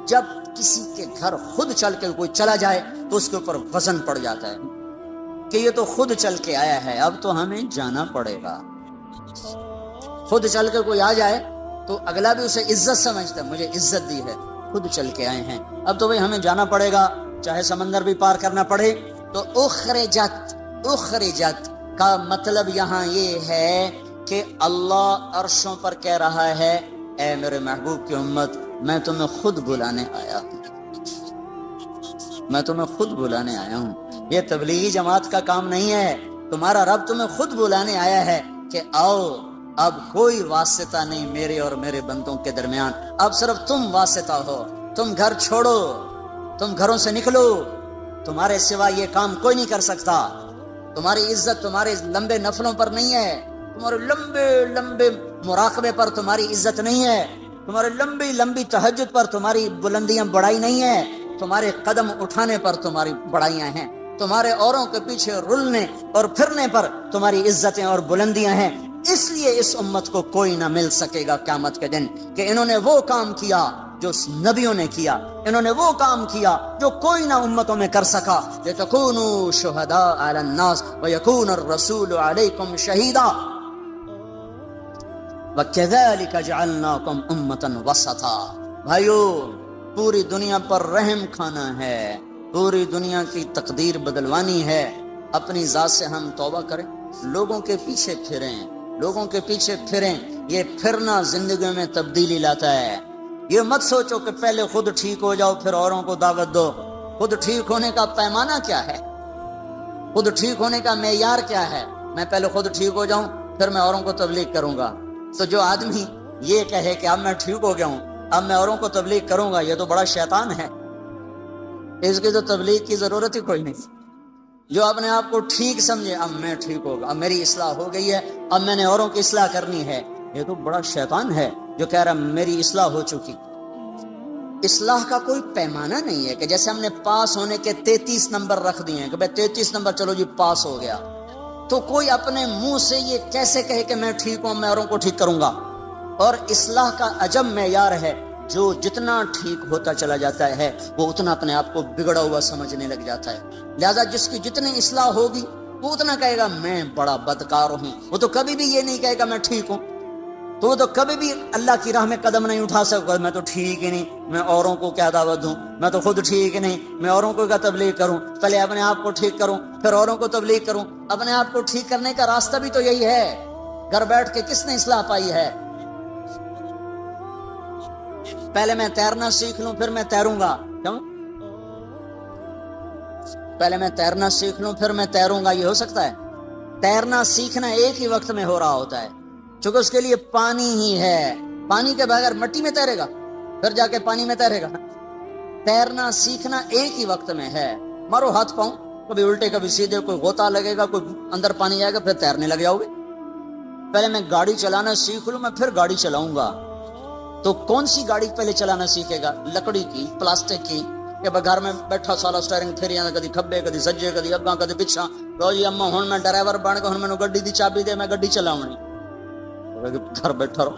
جب کسی کے گھر خود چل کے کوئی چلا جائے تو اس کے اوپر وزن پڑ جاتا ہے کہ یہ تو خود چل کے آیا ہے، اب تو ہمیں جانا پڑے گا. خود چل کے کوئی آ جائے تو اگلا بھی اسے عزت سمجھتا ہے، مجھے عزت دی ہے، خود چل کے آئے ہیں، اب تو بھئی ہمیں جانا پڑے گا، چاہے سمندر بھی پار کرنا پڑے. تو اخرجت کا مطلب یہاں یہ ہے کہ اللہ عرشوں پر کہہ رہا ہے اے میرے محبوب کی امت، میں تمہیں خود بلانے آیا ہوں، میں تمہیں خود بلانے آیا ہوں. یہ تبلیغی جماعت کا کام نہیں ہے، تمہارا رب تمہیں خود بلانے آیا ہے کہ آؤ، اب کوئی واسطہ نہیں میرے اور میرے بندوں کے درمیان، اب صرف تم واسطہ ہو. تم گھر چھوڑو، تم گھروں سے نکلو، تمہارے سوا یہ کام کوئی نہیں کر سکتا. تمہاری عزت تمہارے لمبے نفلوں پر نہیں ہے، تمہارے لمبے لمبے مراقبے پر تمہاری عزت نہیں ہے، تمہارے لمبی لمبی تہجد پر تمہاری بلندیاں بڑائی نہیں ہے، تمہارے قدم اٹھانے پر تمہاری بڑائیاں ہیں، تمہارے اوروں کے پیچھے رلنے اور پھرنے پر تمہاری عزتیں اور بلندیاں ہیں. اس لیے اس امت کو کوئی نہ مل سکے گا قیامت کے دن کہ انہوں نے وہ کام کیا جو نبیوں نے کیا، انہوں نے وہ کام کیا جو کوئی نہ امتوں میں کر سکا. لِتَكُونُوا شُهَدَاءَ عَلَى النَّاسِ وَيَكُونَ الرَّسُولُ عَلَيْكُمْ شَهِيدًا وَكَذَلِكَ جَعَلْنَاكُمْ أُمَّةً وَسَطًا. بھائیو، پوری دنیا پر رحم کھانا ہے، پوری دنیا کی تقدیر بدلوانی ہے. اپنی ذات سے ہم توبہ کریں، لوگوں کے پیچھے پھریں، لوگوں کے پیچھے پھریں. یہ پھرنا زندگی میں تبدیلی لاتا ہے. یہ مت سوچو کہ پہلے خود ٹھیک ہو جاؤ پھر اوروں کو دعوت دو. خود ٹھیک ہونے کا پیمانہ کیا ہے؟ خود ٹھیک ہونے کا معیار کیا ہے؟ میں پہلے خود ٹھیک ہو جاؤں پھر میں اوروں کو تبلیغ کروں گا. تو جو آدمی یہ کہے کہ اب میں ٹھیک ہو گیا ہوں اب میں اوروں کو تبلیغ کروں گا، یہ تو بڑا شیطان ہے، اس کی تو تبلیغ کی ضرورت ہی کوئی نہیں. جو اپنے آپ کو ٹھیک سمجھے اب میں ٹھیک ہوگا، اب میری اصلاح ہو گئی ہے، اب میں نے اوروں کی اصلاح کرنی ہے، یہ تو بڑا شیطان ہے جو کہہ رہا میری اصلاح ہو چکی. اصلاح کا کوئی پیمانہ نہیں ہے کہ جیسے ہم نے پاس ہونے کے 33 نمبر رکھ دیے ہیں کہ بھئی 33 نمبر چلو جی پاس ہو گیا، تو کوئی اپنے منہ سے یہ کیسے کہے کہ میں ٹھیک ہوں میں اوروں کو ٹھیک کروں گا. اور اصلاح کا عجب معیار ہے، جو جتنا ٹھیک ہوتا چلا جاتا ہے وہ اتنا اپنے آپ کو بگڑا ہوا سمجھنے لگ جاتا ہے. لہذا جس کی جتنی اصلاح ہوگی وہ اتنا کہے گا میں بڑا بدکار ہوں، وہ تو کبھی بھی یہ نہیں کہے گا میں ٹھیک ہوں، تو وہ تو کبھی بھی اللہ کی راہ میں قدم نہیں اٹھا سکتا. میں تو ٹھیک ہی نہیں، میں اوروں کو کیا دعوت دوں، میں تو خود ٹھیک ہی نہیں، میں اوروں کو کیا تبلیغ کروں، پہلے اپنے آپ کو ٹھیک کروں پھر اوروں کو تبلیغ کروں. اپنے آپ کو ٹھیک کرنے کا راستہ بھی تو یہی ہے. گھر بیٹھ کے کس نے اصلاح پائی ہے؟ پہلے میں تیرنا سیکھ لوں پھر میں تیروں گا. کیوں؟ پہلے میں تیرنا سیکھ لوں پھر میں تیروں گا، یہ ہو سکتا ہے؟ تیرنا سیکھنا ایک ہی وقت میں ہو رہا ہوتا ہے، چونکہ اس کے لیے پانی ہی ہے. پانی کے بغیر مٹی میں تیرے گا پھر جا کے پانی میں تیرے گا. تیرنا سیکھنا ایک ہی وقت میں ہے. مارو ہاتھ پاؤں، کبھی الٹے کبھی سیدھے، کوئی غوطہ لگے گا، کوئی اندر پانی آئے گا، پھر تیرنے لگ جاؤ گے. پہلے میں گاڑی چلانا سیکھ لوں میں پھر گاڑی چلاؤں گا. تو کون سی گاڑی پہلے چلانا سیکھے گا؟ لکڑی کی، پلاسٹک کی، کہ گھر میں بیٹھا سالا سٹیئرنگ پھیری جانا، کدی کھبے کدی سجے کدی اگاں کدی پچھاں. لو جی اما ہن میں ڈرائیور بن کے ہن مینوں گڈی دی چابی دے میں گڈی چلاونی. گھر بیٹھا رہو.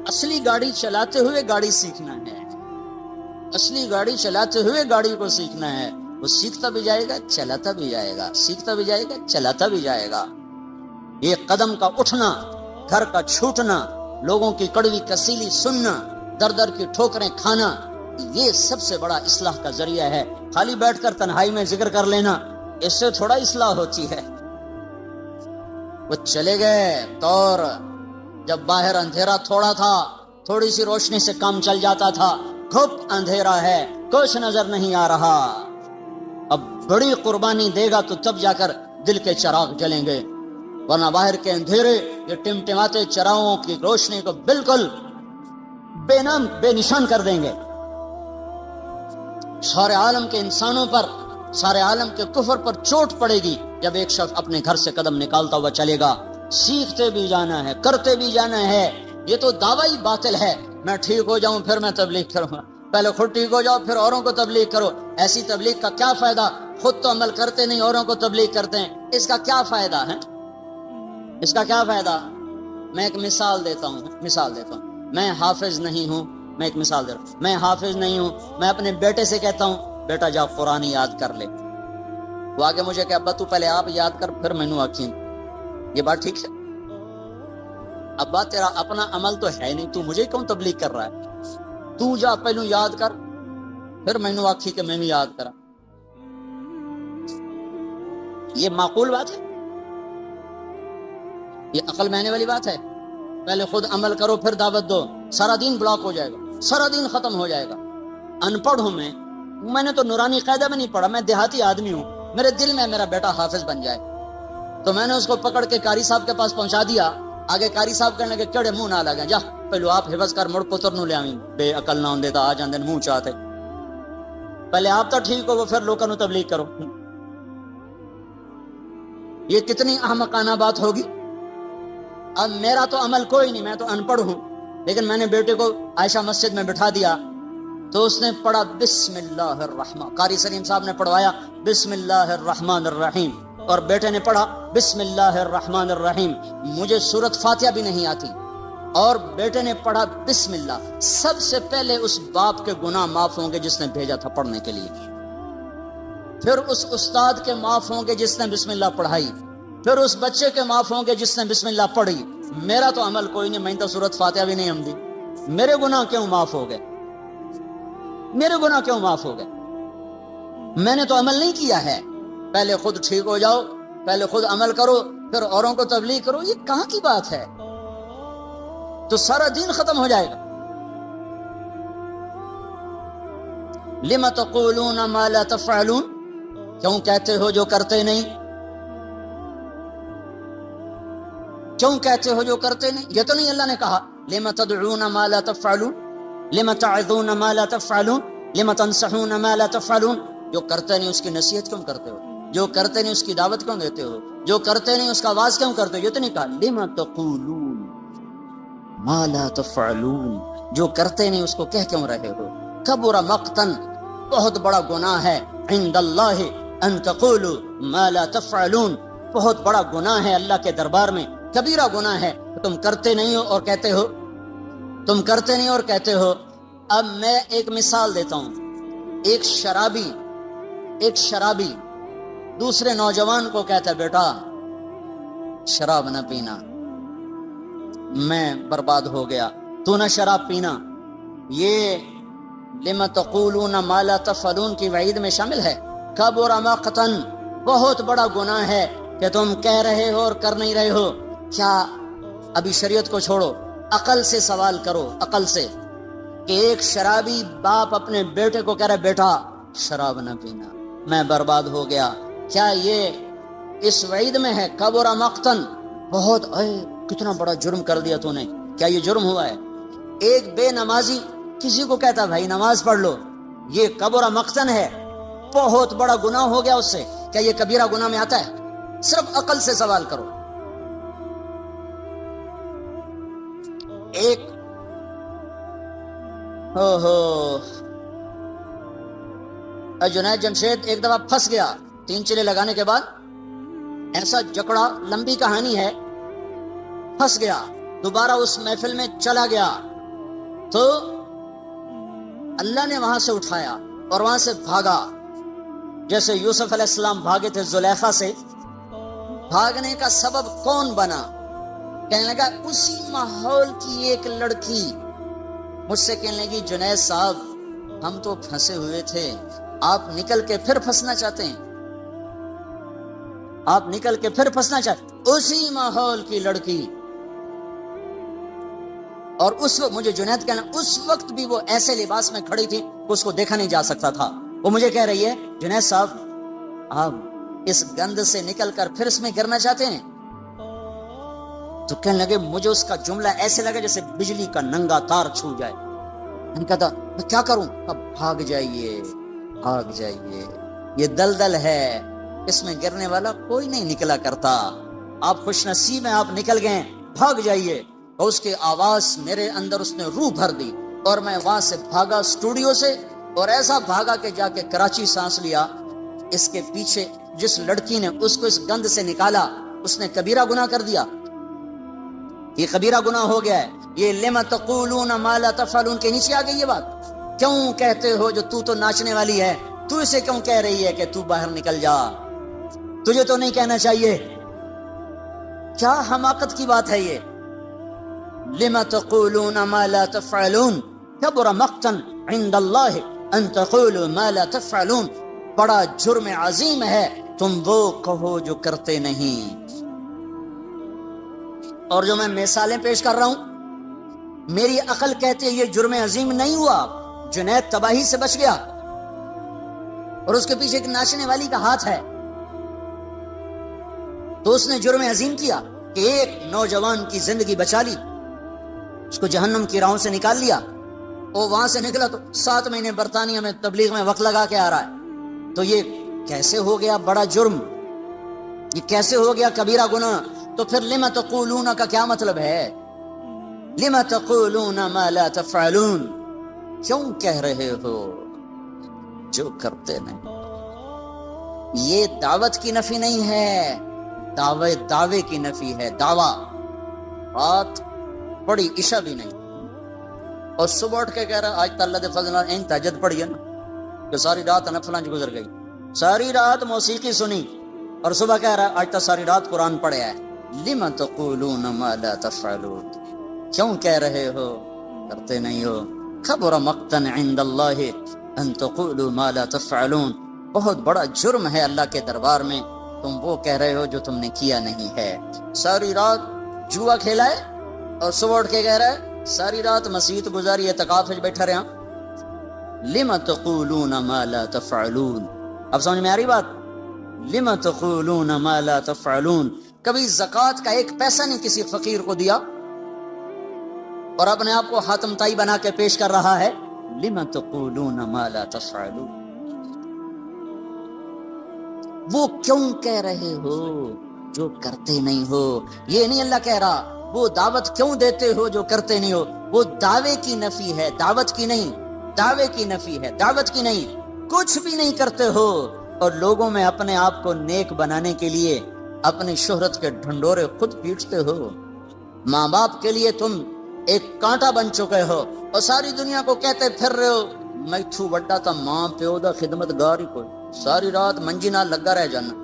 اصلی گاڑی چلاتے ہوئے گاڑی سیکھنا ہے، اصلی گاڑی چلاتے ہوئے گاڑی کو سیکھنا ہے. وہ سیکھتا بھی جائے گا چلاتا بھی جائے گا، سیکھتا بھی جائے گا چلاتا بھی جائے گا. یہ قدم کا اٹھنا، گھر کا چھوٹنا، لوگوں کی کڑوی کسیلی سننا، در در کی ٹھوکریں کھانا، یہ سب سے بڑا اصلاح کا ذریعہ ہے. خالی بیٹھ کر تنہائی میں ذکر کر لینا اس سے تھوڑا اصلاح ہوتی ہے. وہ چلے گئے دور جب باہر اندھیرا تھوڑا تھا، تھوڑی سی روشنی سے کام چل جاتا تھا. گھپ اندھیرا ہے، کچھ نظر نہیں آ رہا. اب بڑی قربانی دے گا تو تب جا کر دل کے چراغ جلیں گے، ورنہ باہر کے اندھیرے یہ ٹمٹماتے چراغوں کی روشنی کو بالکل بے نام بے نشان کر دیں گے. سارے عالم کے انسانوں پر، سارے عالم کے کفر پر چوٹ پڑے گی جب ایک شخص اپنے گھر سے قدم نکالتا ہوا چلے گا. سیکھتے بھی جانا ہے، کرتے بھی جانا ہے. یہ تو دعوی باطل ہے، میں ٹھیک ہو جاؤں پھر میں تبلیغ کروں گا. پہلے خود ٹھیک ہو جاؤ پھر اوروں کو تبلیغ کرو. ایسی تبلیغ کا کیا فائدہ؟ خود تو عمل کرتے نہیں، اوروں کو تبلیغ کرتے ہیں. اس کا کیا فائدہ ہے؟ اس کا کیا فائدہ؟ میں ایک مثال دیتا ہوں. میں حافظ نہیں ہوں. میں ایک مثال دے رہا ہوں. میں حافظ نہیں ہوں. میں اپنے بیٹے سے کہتا ہوں بیٹا جا قرآن یاد کر لے. وہ آگے مجھے کہ ابا تو پہلے آپ یاد کر پھر میں نو آکھیں. یہ بات ٹھیک ہے؟ ابا تیرا اپنا عمل تو ہے نہیں، تو مجھے کیوں تبلیغ کر رہا ہے؟ تو جا پہلو یاد کر پھر میں نو آکھی کہ میں بھی یاد کرا. یہ معقول بات ہے؟ یہ عقل میں آنے والی بات ہے؟ پہلے خود عمل کرو پھر دعوت دو. سارا دین بلاک ہو جائے گا، سارا دین ختم ہو جائے گا. ان پڑھ ہوں میں نے تو نورانی قاعدہ میں نہیں پڑھا. میں دیہاتی آدمی ہوں. میرے دل میں میرا بیٹا حافظ بن جائے تو میں نے اس کو پکڑ کے قاری صاحب کے پاس پہنچا دیا. آگے قاری صاحب کہنے لگے کیڑے منہ نہ لگے، جا پہلو آپ حفظ کر مڑ پتر نو لے آویں. بے عقل نہ ہوندے تا آ جاندے منہ چاہتے. پہلے آپ تو ٹھیک ہو پھر لوگوں کو تبلیغ کرو. یہ کتنی احمقانہ بات ہوگی. اب میرا تو عمل کوئی نہیں، میں تو ان پڑھ ہوں، لیکن میں نے بیٹے کو عائشہ مسجد میں بٹھا دیا تو اس نے پڑھا بسم اللہ الرحمن. قاری سلیم صاحب نے پڑھوایا بسم اللہ الرحمن الرحیم اور بیٹے نے پڑھا بسم اللہ الرحمن الرحیم. مجھے سورت فاتحہ بھی نہیں آتی اور بیٹے نے پڑھا بسم اللہ. سب سے پہلے اس باپ کے گناہ معاف ہوں گے جس نے بھیجا تھا پڑھنے کے لیے، پھر اس استاد کے معاف ہوں گے جس نے بسم اللہ پڑھائی، پھر اس بچے کے معاف ہوں گے جس نے بسم اللہ پڑھی. میرا تو عمل کوئی نہیں، میں تو سورت فاتحہ بھی نہیں ہمدی. میرے گناہ کیوں معاف ہو گئے؟ میرے گناہ کیوں معاف ہو گئے؟ میں نے تو عمل نہیں کیا ہے. پہلے خود ٹھیک ہو جاؤ، پہلے خود عمل کرو پھر اوروں کو تبلیغ کرو. یہ کہاں کی بات ہے؟ تو سارا دین ختم ہو جائے گا. لم تقولون ما لا تفعلون، کیوں کہتے ہو جو کرتے نہیں؟ کیوں کہتے ہو جو کرتے نہیں؟ یہ تو نہیں اللہ نے کہا لم تدعون ما لا تفعلون، لم تعظون ما لا تفعلون، لم تنصحون ما لا تفعلون. جو کرتے نہیں اس کی نصیحت کیوں کرتے ہو؟ جو کرتے نہیں اس کی دعوت کیوں دیتے ہو؟ جو کرتے نہیں اس کا آواز کیوں کرتے ہو؟ یہ تو نہیں کہا لم تقولون ما لا تفعلون، جو کرتے نہیں اس کو کہہ کیوں رہے ہو؟ کبر مقتن، بہت بڑا گناہ ہے عند اللہ ان تقولوا ما لا تفعلون. بہت بڑا گناہ ہے اللہ کے دربار میں، کبیرہ گناہ ہے. تم کرتے نہیں ہو اور کہتے ہو، تم کرتے نہیں اور کہتے ہو. اب میں ایک مثال دیتا ہوں. ایک شرابی دوسرے نوجوان کو کہتا ہے بیٹا شراب نہ پینا، میں برباد ہو گیا، تو نہ شراب پینا. یہ لم تقولون ما لا تفعلون کی وعید میں شامل ہے. کبر مقتن، بہت بڑا گناہ ہے کہ تم کہہ رہے ہو اور کر نہیں رہے ہو. کیا ابھی شریعت کو چھوڑو، عقل سے سوال کرو، عقل سے، کہ ایک شرابی باپ اپنے بیٹے کو کہہ رہا ہے بیٹا شراب نہ پینا، میں برباد ہو گیا. کیا یہ اس وعید میں ہے؟ کبر مقتن، بہت کتنا بڑا جرم کر دیا تو نے. کیا یہ جرم ہوا ہے؟ ایک بے نمازی کسی کو کہتا بھائی نماز پڑھ لو، یہ کبر مقتن ہے، بہت بڑا گناہ ہو گیا اس سے. کیا یہ کبیرہ گناہ میں آتا ہے؟ صرف عقل سے سوال کرو. ایک جنید جمشید ایک دفعہ پھنس گیا 3 چلے لگانے کے بعد. ایسا جکڑا، لمبی کہانی ہے. پھنس گیا، دوبارہ اس محفل میں چلا گیا تو اللہ نے وہاں سے اٹھایا اور وہاں سے بھاگا. جیسے یوسف علیہ السلام بھاگے تھے زلیخا سے. بھاگنے کا سبب کون بنا؟ کہنے لگا اسی ماحول کی ایک لڑکی مجھ سے کہنے لگی جنید صاحب ہم تو پھنسے ہوئے تھے، آپ نکل کے پھر پھنسنا چاہتے ہیں، آپ نکل کے پھر پھنسنا چاہتے. اسی ماحول کی لڑکی اور اس وقت مجھے جنید کہنا اس وقت بھی وہ ایسے لباس میں کھڑی تھی کہ اس کو دیکھا نہیں جا سکتا تھا. وہ مجھے کہہ رہی ہے جنید صاحب آپ اس گند سے نکل کر پھر اس میں گرنا چاہتے ہیں؟ تو کہنے لگے مجھے اس کا جملہ ایسے لگا جیسے بجلی کا ننگا تار چھو جائے. میں نے کہا میں کیا کروں؟ اب بھاگ جائیے بھاگ جائیے، یہ دلدل ہے، اس میں گرنے والا کوئی نہیں نکلا کرتا، آپ خوش نصیب ہیں، آپ نکل گئے، بھاگ جائیے. اور اس کی آواز میرے اندر اس نے روح بھر دی اور میں وہاں سے بھاگا اسٹوڈیو سے، اور ایسا بھاگا کہ جا کے کراچی سانس لیا. اس کے پیچھے جس لڑکی نے اس کو اس گند سے نکالا اس نے کبیرہ گناہ کر دیا. یہ کبیرہ گناہ ہو گیا ہے. یہ لم تقولون ما لا تفعلون کے نیچے آ گئی یہ بات. کیوں کہتے ہو جو تو ناچنے والی ہے، تو اسے کیوں کہہ رہی ہے کہ تو باہر نکل جا، تجھے تو نہیں کہنا چاہیے. کیا حماقت کی بات ہے یہ. لم تقولون ما لا تفعلون کبر مقتا عند اللہ ان تقولوا ما لا تفعلون. بڑا جرم عظیم ہے تم وہ کہو جو کرتے نہیں. اور جو میں مثالیں پیش کر رہا ہوں میری عقل کہتی ہے یہ جرم عظیم نہیں ہوا. جنید تباہی سے بچ گیا اور اس کے پیچھے ایک ناچنے والی کا ہاتھ ہے، تو اس نے جرم عظیم کیا کہ ایک نوجوان کی زندگی بچا لی، اس کو جہنم کی راہوں سے نکال لیا. اور وہاں سے نکلا تو 7 مہینے برطانیہ میں تبلیغ میں وقت لگا کے آ رہا ہے. تو یہ کیسے ہو گیا بڑا جرم، یہ کیسے ہو گیا کبیرہ گناہ؟ تو پھر لم تقولون کا کیا مطلب ہے؟ لم تقولون ما لا تفعلون، کیوں کہہ رہے ہو جو کرتے نہیں. یہ دعوت کی نفی نہیں ہے، دعوے کی نفی ہے. دعویٰ بات پڑی عشاء بھی نہیں، اور صبح اٹھ کے کہہ رہا آج اللہ دے فضل این تہجد پڑھی ہے نا کہ ساری رات نفلاں گزر گئی، ساری رات موسیقی سنی، اور صبح کہہ رہا آج تک ساری رات قرآن پڑھا ہے. لم تقولون ما لا تفعلون، کیوں کہہ رہے ہو کرتے نہیں ہو. کبر مقتا عند اللہ ان تقولوا ما لا تفعلون، بہت بڑا جرم ہے اللہ کے دربار میں تم وہ کہہ رہے ہو جو تم نے کیا نہیں ہے. ساری رات جوا کھیلا ہے اور صبح اٹھ کے کہہ رہا ہے ساری رات مسجد گزاری اعتکاف میں بیٹھا رہا. لم تقولون ما لا تفعلون. اب سمجھ میں آ رہی بات؟ لم تقولون ما لا تفعلون. کبھی زکوٰۃ کا 1 پیسہ نہیں کسی فقیر کو دیا اور اپنے آپ کو حاتم تائی بنا کے پیش کر رہا ہے. لم تقولون ما لا تفعلون، وہ کیوں کہہ رہے ہو جو کرتے نہیں ہو. یہ نہیں اللہ کہہ رہا وہ دعوت کیوں دیتے ہو جو کرتے نہیں ہو. وہ دعوے کی نفی ہے، دعوت کی نہیں. دعوے کی نفی ہے، دعوت کی نہیں. کچھ بھی نہیں کرتے ہو اور لوگوں میں اپنے آپ کو نیک بنانے کے لیے اپنی شہرت کے ڈھنڈورے خود پیٹتے ہو. ماں باپ کے لیے تم ایک کانٹا بن چکے ہو اور ساری دنیا کو کہتے پھر رہے ہو میں تھو بڑا تھا ماں پیو دا خدمت گار ہی کوئی، ساری رات منجی نال لگا رہ جانا.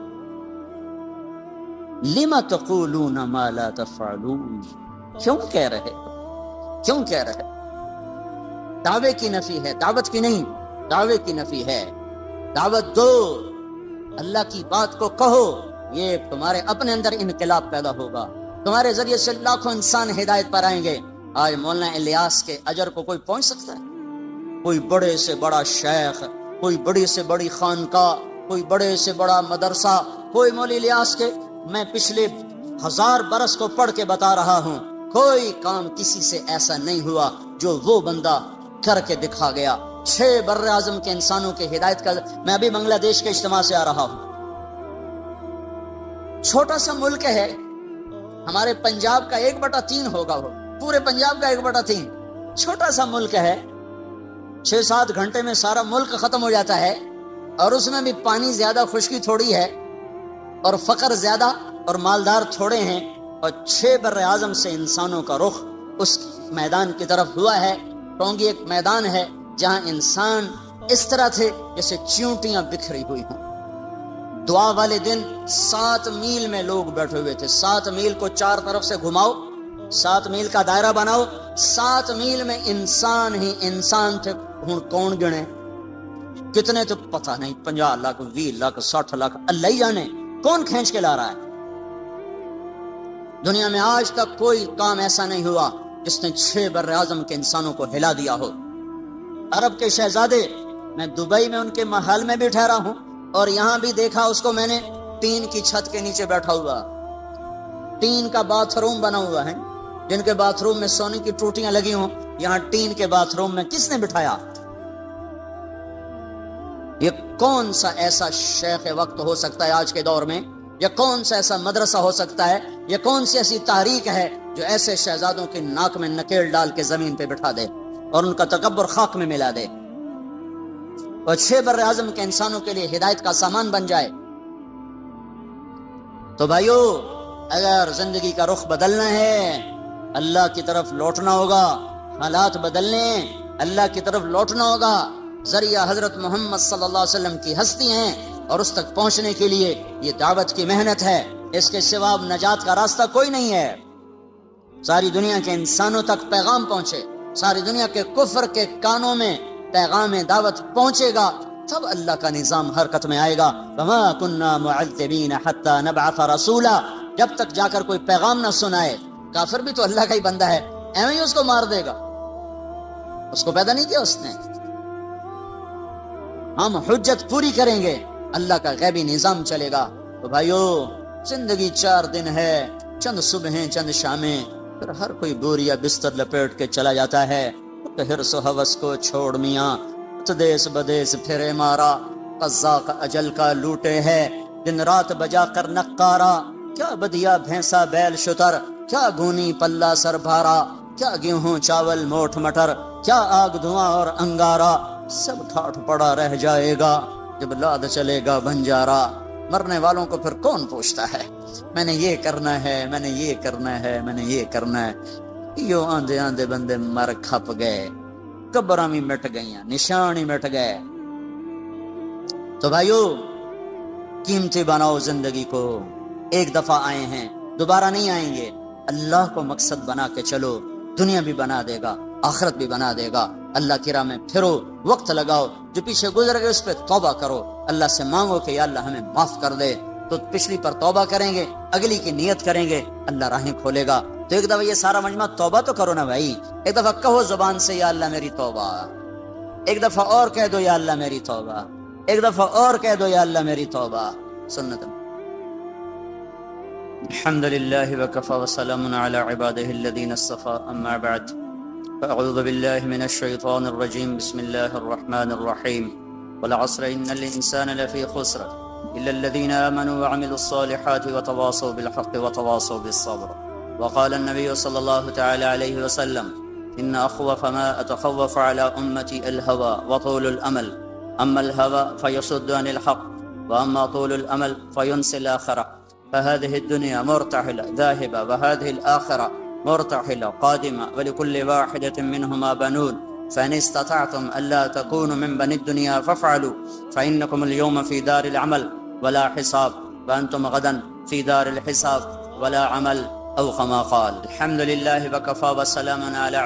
لم تقولون ما لا تفعلون، کیوں کہہ رہے ہو، کیوں کہہ رہے. دعوے کی نفی ہے، دعوت کی نہیں. دعوے کی نفی ہے. دعوت دو، اللہ کی بات کو کہو، یہ تمہارے اپنے اندر انقلاب پیدا ہوگا، تمہارے ذریعے سے لاکھوں انسان ہدایت پر آئیں گے. آج مولانا الیاس کے اجر کو کوئی پہنچ سکتا ہے؟ کوئی بڑے سے بڑا شیخ، کوئی بڑی سے بڑی خانقاہ، کوئی بڑے سے بڑا مدرسہ، کوئی مولوی الیاس کے میں پچھلے 1000 برس کو پڑھ کے بتا رہا ہوں کوئی کام کسی سے ایسا نہیں ہوا جو وہ بندہ کر کے دکھا گیا. 6 بر اعظم کے انسانوں کے ہدایت کا. میں ابھی بنگلہ دیش کے اجتماع سے آ رہا ہوں. چھوٹا سا ملک ہے، ہمارے پنجاب کا 1/3 ہوگا، وہ پورے پنجاب کا 1/3. چھوٹا سا ملک ہے، 6-7 گھنٹے میں سارا ملک ختم ہو جاتا ہے، اور اس میں بھی پانی زیادہ، خشکی تھوڑی ہے، اور فقر زیادہ اور مالدار تھوڑے ہیں. اور 6 بر اعظم سے انسانوں کا رخ اس میدان کی طرف ہوا ہے. ٹونگی ایک میدان ہے جہاں انسان اس طرح تھے جیسے چیونٹیاں بکھری ہوئی ہوں. دعا والے دن 7 میل میں لوگ بیٹھے ہوئے تھے. 7 میل کو 4 طرف سے گھماؤ، 7 میل کا دائرہ بناؤ، 7 میل میں انسان ہی انسان تھے. ہوں کون گنے کتنے تو پتہ نہیں، 50 لاکھ 20 لاکھ 60 لاکھ، اللہ ہی جانے کون کھینچ کے لا رہا ہے. دنیا میں آج تک کوئی کام ایسا نہیں ہوا جس نے 6 بر اعظم کے انسانوں کو ہلا دیا ہو۔ عرب کے شہزادے، میں دبئی میں ان کے محل میں بھی ٹھہرا ہوں اور یہاں بھی دیکھا اس کو میں نے، ٹین کی چھت کے نیچے بیٹھا ہوا، ٹین کا باتھ روم بنا ہوا ہے، جن کے باتھ روم میں سونے کی ٹوٹیاں لگی ہوں، یہاں ٹین کے باتھ روم میں کس نے بٹھایا؟ یہ کون سا ایسا شیخ وقت ہو سکتا ہے آج کے دور میں؟ یہ کون سا ایسا مدرسہ ہو سکتا ہے؟ یہ کون سی ایسی تحریک ہے جو ایسے شہزادوں کی ناک میں نکیل ڈال کے زمین پہ بٹھا دے اور ان کا تکبر خاک میں ملا دے اور 6 بر اعظم کے انسانوں کے لیے ہدایت کا سامان بن جائے؟ تو بھائیو، اگر زندگی کا رخ بدلنا ہے، اللہ کی طرف لوٹنا ہوگا، حالات بدلنے، اللہ کی طرف لوٹنا ہوگا۔ ذریعہ حضرت محمد صلی اللہ علیہ وسلم کی ہستی ہیں اور اس تک پہنچنے کے لیے یہ دعوت کی محنت ہے، اس کے سوا نجات کا راستہ کوئی نہیں ہے۔ ساری دنیا کے انسانوں تک پیغام پہنچے، ساری دنیا کے کفر کے کانوں میں پیغام دعوت پہنچے گا، تب اللہ کا نظام حرکت میں آئے گا۔ وما كنا معذبین حتی نبعث رسولا، جب تک جا کر کوئی پیغام نہ سنائے۔ کافر بھی تو اللہ کا ہی بندہ ہے، ایویں ہی اس کو مار دے گا، اس کو پیدا نہیں کیا اس نے۔ ہم حجت پوری کریں گے، اللہ کا غیبی نظام چلے گا۔ تو بھائیو، زندگی 4 دن ہے، چند صبحیں چند شامیں، پھر ہر کوئی بوریا بستر لپیٹ کے چلا جاتا ہے۔ حرص و ہوس کو چھوڑ میاں، دیس بدیس پھرے مارا، قزاق اجل کا لوٹے ہے، دن رات بجا کر نقارا، کیا بدیا بھینسا بیل شتر، کیا گونی پلہ سر بھارا، کیا گیہوں چاول موٹھ مٹر، کیا آگ دھواں اور انگارا، سب ٹھاٹھ پڑا رہ جائے گا جب لاد چلے گا بنجارا۔ مرنے والوں کو پھر کون پوچھتا ہے میں نے یہ کرنا ہے، میں نے یہ کرنا ہے، میں نے یہ کرنا ہے؟ یو آندے آندے بندے مر کھپ گئے، قبراں بھی مٹ گئیاں، نشان ہی مٹ گئے۔ تو بھائیو، قیمتی بناؤ زندگی کو، ایک دفعہ آئے ہیں، دوبارہ نہیں آئیں گے۔ اللہ کو مقصد بنا کے چلو، دنیا بھی بنا دے گا، آخرت بھی بنا دے گا۔ اللہ کی راہ میں پھرو، وقت لگاؤ، جو پیچھے گزر گئے اس پہ توبہ کرو، اللہ سے مانگو کہ یا اللہ ہمیں معاف کر دے، تو پچھلی پر توبہ کریں گے، اگلی کی نیت کریں گے، اللہ راہیں کھولے گا۔ تو ایک دفعہ یہ سارا مجمع توبہ تو کرو نا بھائی، ایک دفعہ کہو زبان سے یا اللہ میری توبہ، ایک دفعہ اور کہہ دو یا اللہ میری توبہ، ایک دفعہ اور کہہ دو یا اللہ میری توبہ۔ سنت الحمد للہ وکفى وسلام علی عباده الذین اصطفى، اما بعد فاعوذ باللہ من الشیطان الرجیم، بسم اللہ الرحمن الرحیم، والعصر ان الانسان لفی خسر الا الذین آمنوا وعملوا الصالحات وتواصوا بالحق وتواصوا بالصبر۔ وقال النبي صلى الله تعالى عليه وسلم إن أخوف ما أتخوف على أمتي الهوى وطول الأمل، أما الهوى فيصد عن الحق، وأما طول الأمل فينسي الآخرة، فهذه الدنيا مرتحلة ذاهبة وهذه الآخرة مرتحلة قادمة، ولكل واحدة منهما بنون، فإن استطعتم ألا تكونوا من بني الدنيا فافعلوا، فإنكم اليوم في دار العمل ولا حساب، وأنتم غدا في دار الحساب ولا عمل، أو كما قال۔ الحمد لله وكفى وسلام على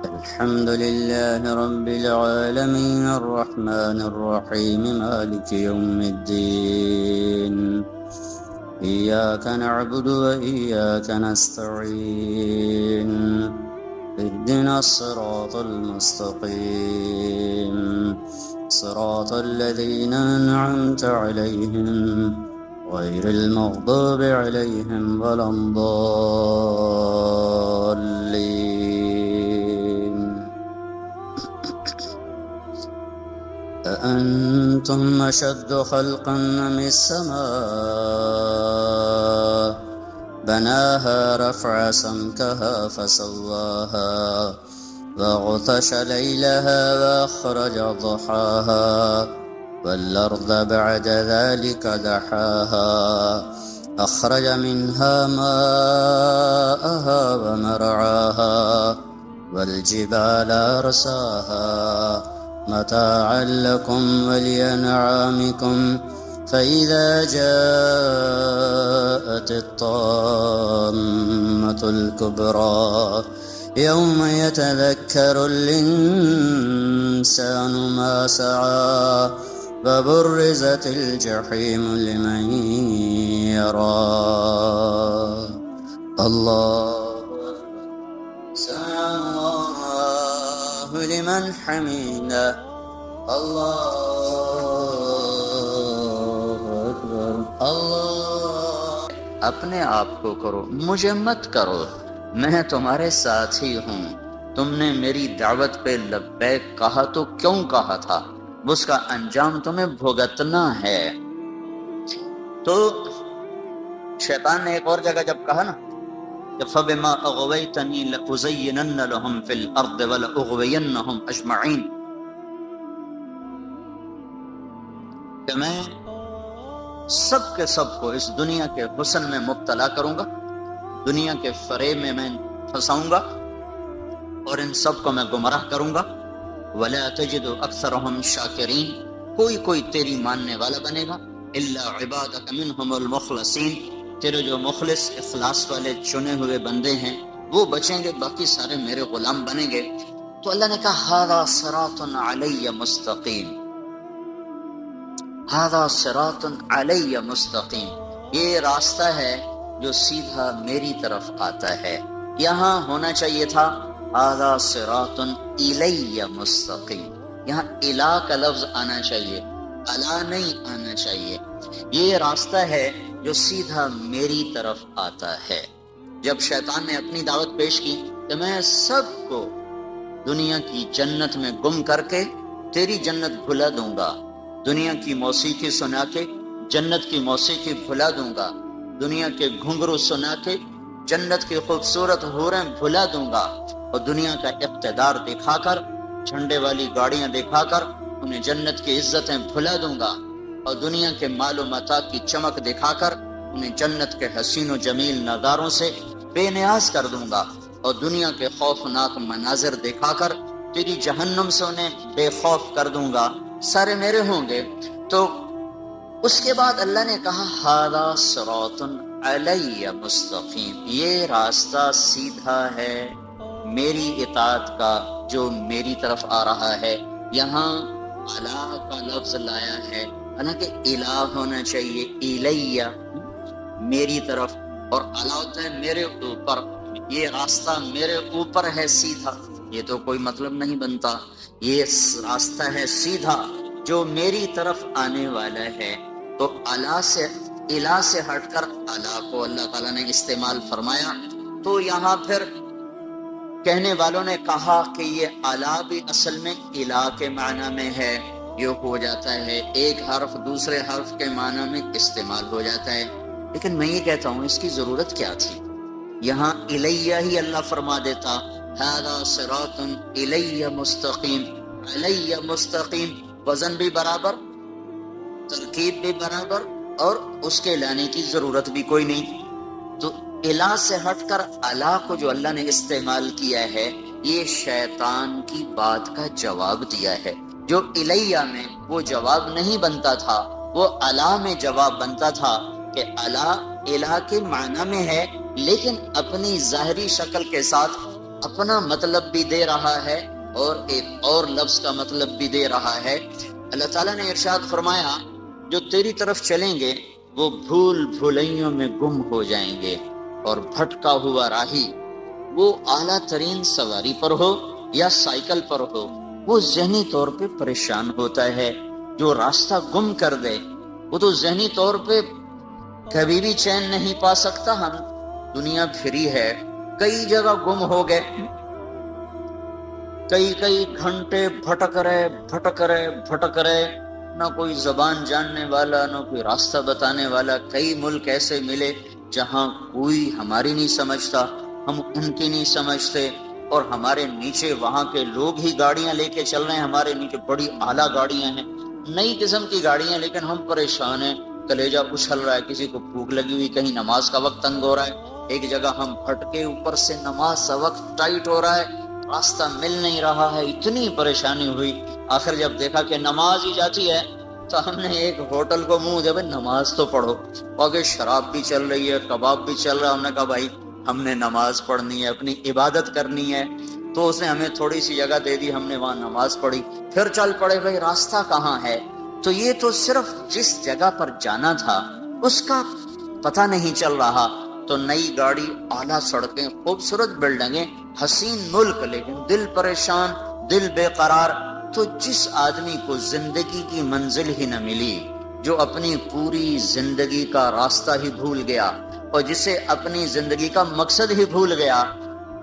الحمد لله رب العالمين الرحمن الرحيم مالك يوم الدين، إياك نعبد وإياك نستعين، اهدنا الصراط المستقيم، صراط الذين أنعمت عليهم غير المغضوب عليهم ولا الضالين۔ أأنتم أشد خلقا أم السماء بناها رفع سمكها فسواها وأغطش ليلها وأخرج ضحاها والأرض بعد ذلك دحاها أخرج منها ماءها ومرعاها والجبال أرساها متاعا لكم ولأنعامكم، فإذا جاءت الطامة الكبرى يوم يتذكر الإنسان ما سعى وبرزت الجحيم لمن يرى۔ الله لمن حمده اللہ اکبر اللہ. اپنے آپ کو کرو، مجھے مت کرو، میں تمہارے ساتھ ہی ہوں. تم نے میری دعوت پہ لبیک کہا تو کیوں کہا تھا؟ اس کا انجام تمہیں بھگتنا ہے. تو شیطان نے ایک اور جگہ جب کہا نا کہ فَبِمَا أَغْوَيْتَنِي لَأُزَيِّنَنَّ لَهُمْ فِي الْأَرْضِ وَلَأُغْوِيَنَّهُمْ أَجْمَعِينَ، کہ میں سب کے سب کو اس دنیا کے حسن میں مبتلا کروں گا، دنیا کے فریب میں پھنساؤں گا اور ان سب کو میں گمراہ کروں گا. وَلَا تَجِدُ أَكْثَرَهُمْ شَاكِرِينَ، کوئی تیری ماننے والا بنے گا. إِلَّا عِبَادَكَ مِنْهُمُ الْمُخْلَصِينَ، تیرے جو مخلص اخلاص والے چنے ہوئے بندے ہیں وہ بچیں گے، باقی سارے میرے غلام بنیں گے. تو اللہ نے کہا هَذَا صِرَاطٌ عَلَيَّ مُسْتَقِيمٌ، هَذَا صِرَاطٌ عَلَيَّ مُسْتَقِيمٌ، یہ راستہ ہے جو سیدھا میری طرف آتا ہے. یہاں ہونا چاہیے تھا هَذَا صِرَاطٌ إِلَيَّ مُسْتَقِيمٌ، یہاں الہ کا لفظ آنا چاہیے، الا نہیں آنا چاہیے. یہ راستہ ہے جو سیدھا میری طرف آتا ہے. جب شیطان نے اپنی دعوت پیش کی کہ میں سب کو دنیا کی جنت میں گم کر کے تیری جنت بھلا دوں گا، دنیا کی موسیقی سنا کے جنت کی موسیقی بھلا دوں گا، دنیا کے گھنگرو سنا کے جنت کی خوبصورت حوریں بھلا دوں گا، اور دنیا کا اقتدار دکھا کر، جھنڈے والی گاڑیاں دکھا کر انہیں جنت کی عزتیں بھلا دوں گا، اور دنیا کے مال و متاع کی چمک دکھا کر انہیں جنت کے حسین و جمیل نظاروں سے بے نیاز کر دوں گا، اور دنیا کے خوفناک مناظر دکھا کر تیری جہنم سے انہیں بے خوف کر دوں گا، سارے میرے ہوں گے. تو اس کے بعد اللہ نے کہا هَذَا صِرَاطٌ عَلَيَّ مُسْتَقِيمٌ، یہ راستہ سیدھا ہے میری اطاعت کا جو میری طرف آ رہا ہے. یہاں الہ کا لفظ لایا ہے، حالانکہ الہ ہونا چاہیے الیہ، میری طرف، اور الہ ہوتا ہے میرے اوپر. یہ راستہ میرے اوپر ہے سیدھا، یہ تو کوئی مطلب نہیں بنتا. یہ راستہ ہے سیدھا جو میری طرف آنے والا ہے. تو الہ سے ہٹ کر الہ کو اللہ تعالیٰ نے استعمال فرمایا. تو یہاں پھر کہنے والوں نے کہا کہ یہ الہ بھی اصل میں الہ کے معنی میں ہے، یہ ہو جاتا ہے ایک حرف دوسرے حرف کے معنی میں استعمال ہو جاتا ہے. لیکن میں یہ کہتا ہوں اس کی ضرورت کیا تھی؟ یہاں الیہ ہی اللہ فرما دیتا هَذَا صِرَاطٌ إِلَيَّ مُسْتَقِيمٌ، عَلَيَّ مُسْتَقِيم، وزن بھی برابر، ترکیب بھی برابر، اور اس کے لانے کی ضرورت بھی کوئی نہیں. تو الہ سے ہٹ کر الہ کو جو اللہ نے استعمال کیا ہے، یہ شیطان کی بات کا جواب دیا ہے. جو الیہ میں وہ جواب نہیں بنتا تھا، وہ الہ میں جواب بنتا تھا کہ الہ کے معنی میں ہے، لیکن اپنی ظاہری شکل کے ساتھ اپنا مطلب بھی دے رہا ہے اور ایک اور لفظ کا مطلب بھی دے رہا ہے. اللہ تعالیٰ نے ارشاد فرمایا جو تیری طرف چلیں گے وہ بھول بھلائیوں میں گم ہو جائیں گے، اور بھٹکا ہوا راہی وہ اعلیٰ ترین سواری پر ہو یا سائیکل پر ہو، وہ ذہنی طور پہ پریشان ہوتا ہے. جو راستہ گم کر دے وہ تو ذہنی طور پہ کبھی بھی چین نہیں پا سکتا. ہم دنیا پھری ہے، کئی جگہ گم ہو گئے، کئی گھنٹے بھٹک رہے، نہ کوئی زبان جاننے والا، نہ کوئی راستہ بتانے والا. کئی ملک ایسے ملے جہاں کوئی ہماری نہیں سمجھتا، ہم ان کی نہیں سمجھتے، اور ہمارے نیچے وہاں کے لوگ ہی گاڑیاں لے کے چل رہے ہیں، ہمارے نیچے بڑی اعلیٰ گاڑیاں ہیں، نئی قسم کی گاڑیاں، لیکن ہم پریشان ہیں، کلیجہ اچھل رہا ہے، کسی کو بھوک لگی ہوئی، کہیں نماز کا وقت تنگ ہو رہا ہے، ایک جگہ ہم پھٹکے، اوپر سے نماز کا وقت ٹائٹ ہو رہا ہے، راستہ مل نہیں رہا ہے، اتنی پریشانی ہوئی. آخر جب دیکھا کہ نماز ہی جاتی ہے تو ہم نے ایک ہوٹل کو منہ دیا، نماز تو پڑھو، اور شراب بھی چل رہی ہے، کباب بھی چل رہا ہے. ہم نے کہا بھائی ہم نے نماز پڑھنی ہے، اپنی عبادت کرنی ہے. تو اس نے ہمیں تھوڑی سی جگہ دے دی، ہم نے وہاں نماز پڑھی، پھر چل پڑے بھائی راستہ کہاں ہے. تو یہ تو صرف جس جگہ پر جانا تھا اس کا پتہ نہیں چل رہا. تو نئی گاڑی، اعلیٰ سڑکیں، خوبصورت بلڈنگیں، حسین ملک، لیکن دل پریشان، دل بے قرار. تو جس آدمی کو زندگی کی منزل ہی نہ ملی، جو اپنی پوری زندگی کا راستہ ہی بھول گیا اور جسے اپنی زندگی کا مقصد ہی بھول گیا،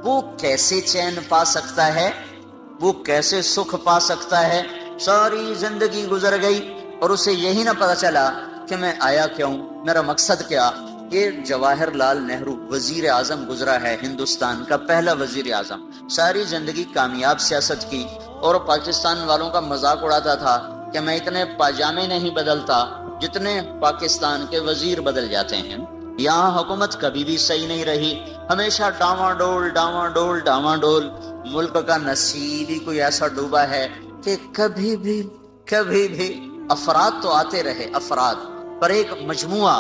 وہ کیسے چین پا سکتا ہے؟ وہ کیسے سکھ پا سکتا ہے؟ ساری زندگی گزر گئی اور اسے یہی نہ پتا چلا کہ میں آیا کیوں، میرا مقصد کیا. یہ جواہر لال نہرو وزیر اعظم گزرا ہے، ہندوستان کا پہلا وزیر اعظم. ساری زندگی کامیاب سیاست کی اور پاکستان والوں کا مذاق اڑاتا تھا کہ میں اتنے پاجامے نہیں بدلتا جتنے پاکستان کے وزیر بدل جاتے ہیں. یہاں حکومت کبھی بھی صحیح نہیں رہی، ہمیشہ ڈاواں ڈول ڈاواں ڈول ڈاواں ڈول. ملک کا نصیب ہی کوئی ایسا ڈوبا ہے کہ کبھی بھی افراد تو آتے رہے، افراد پر ایک مجموعہ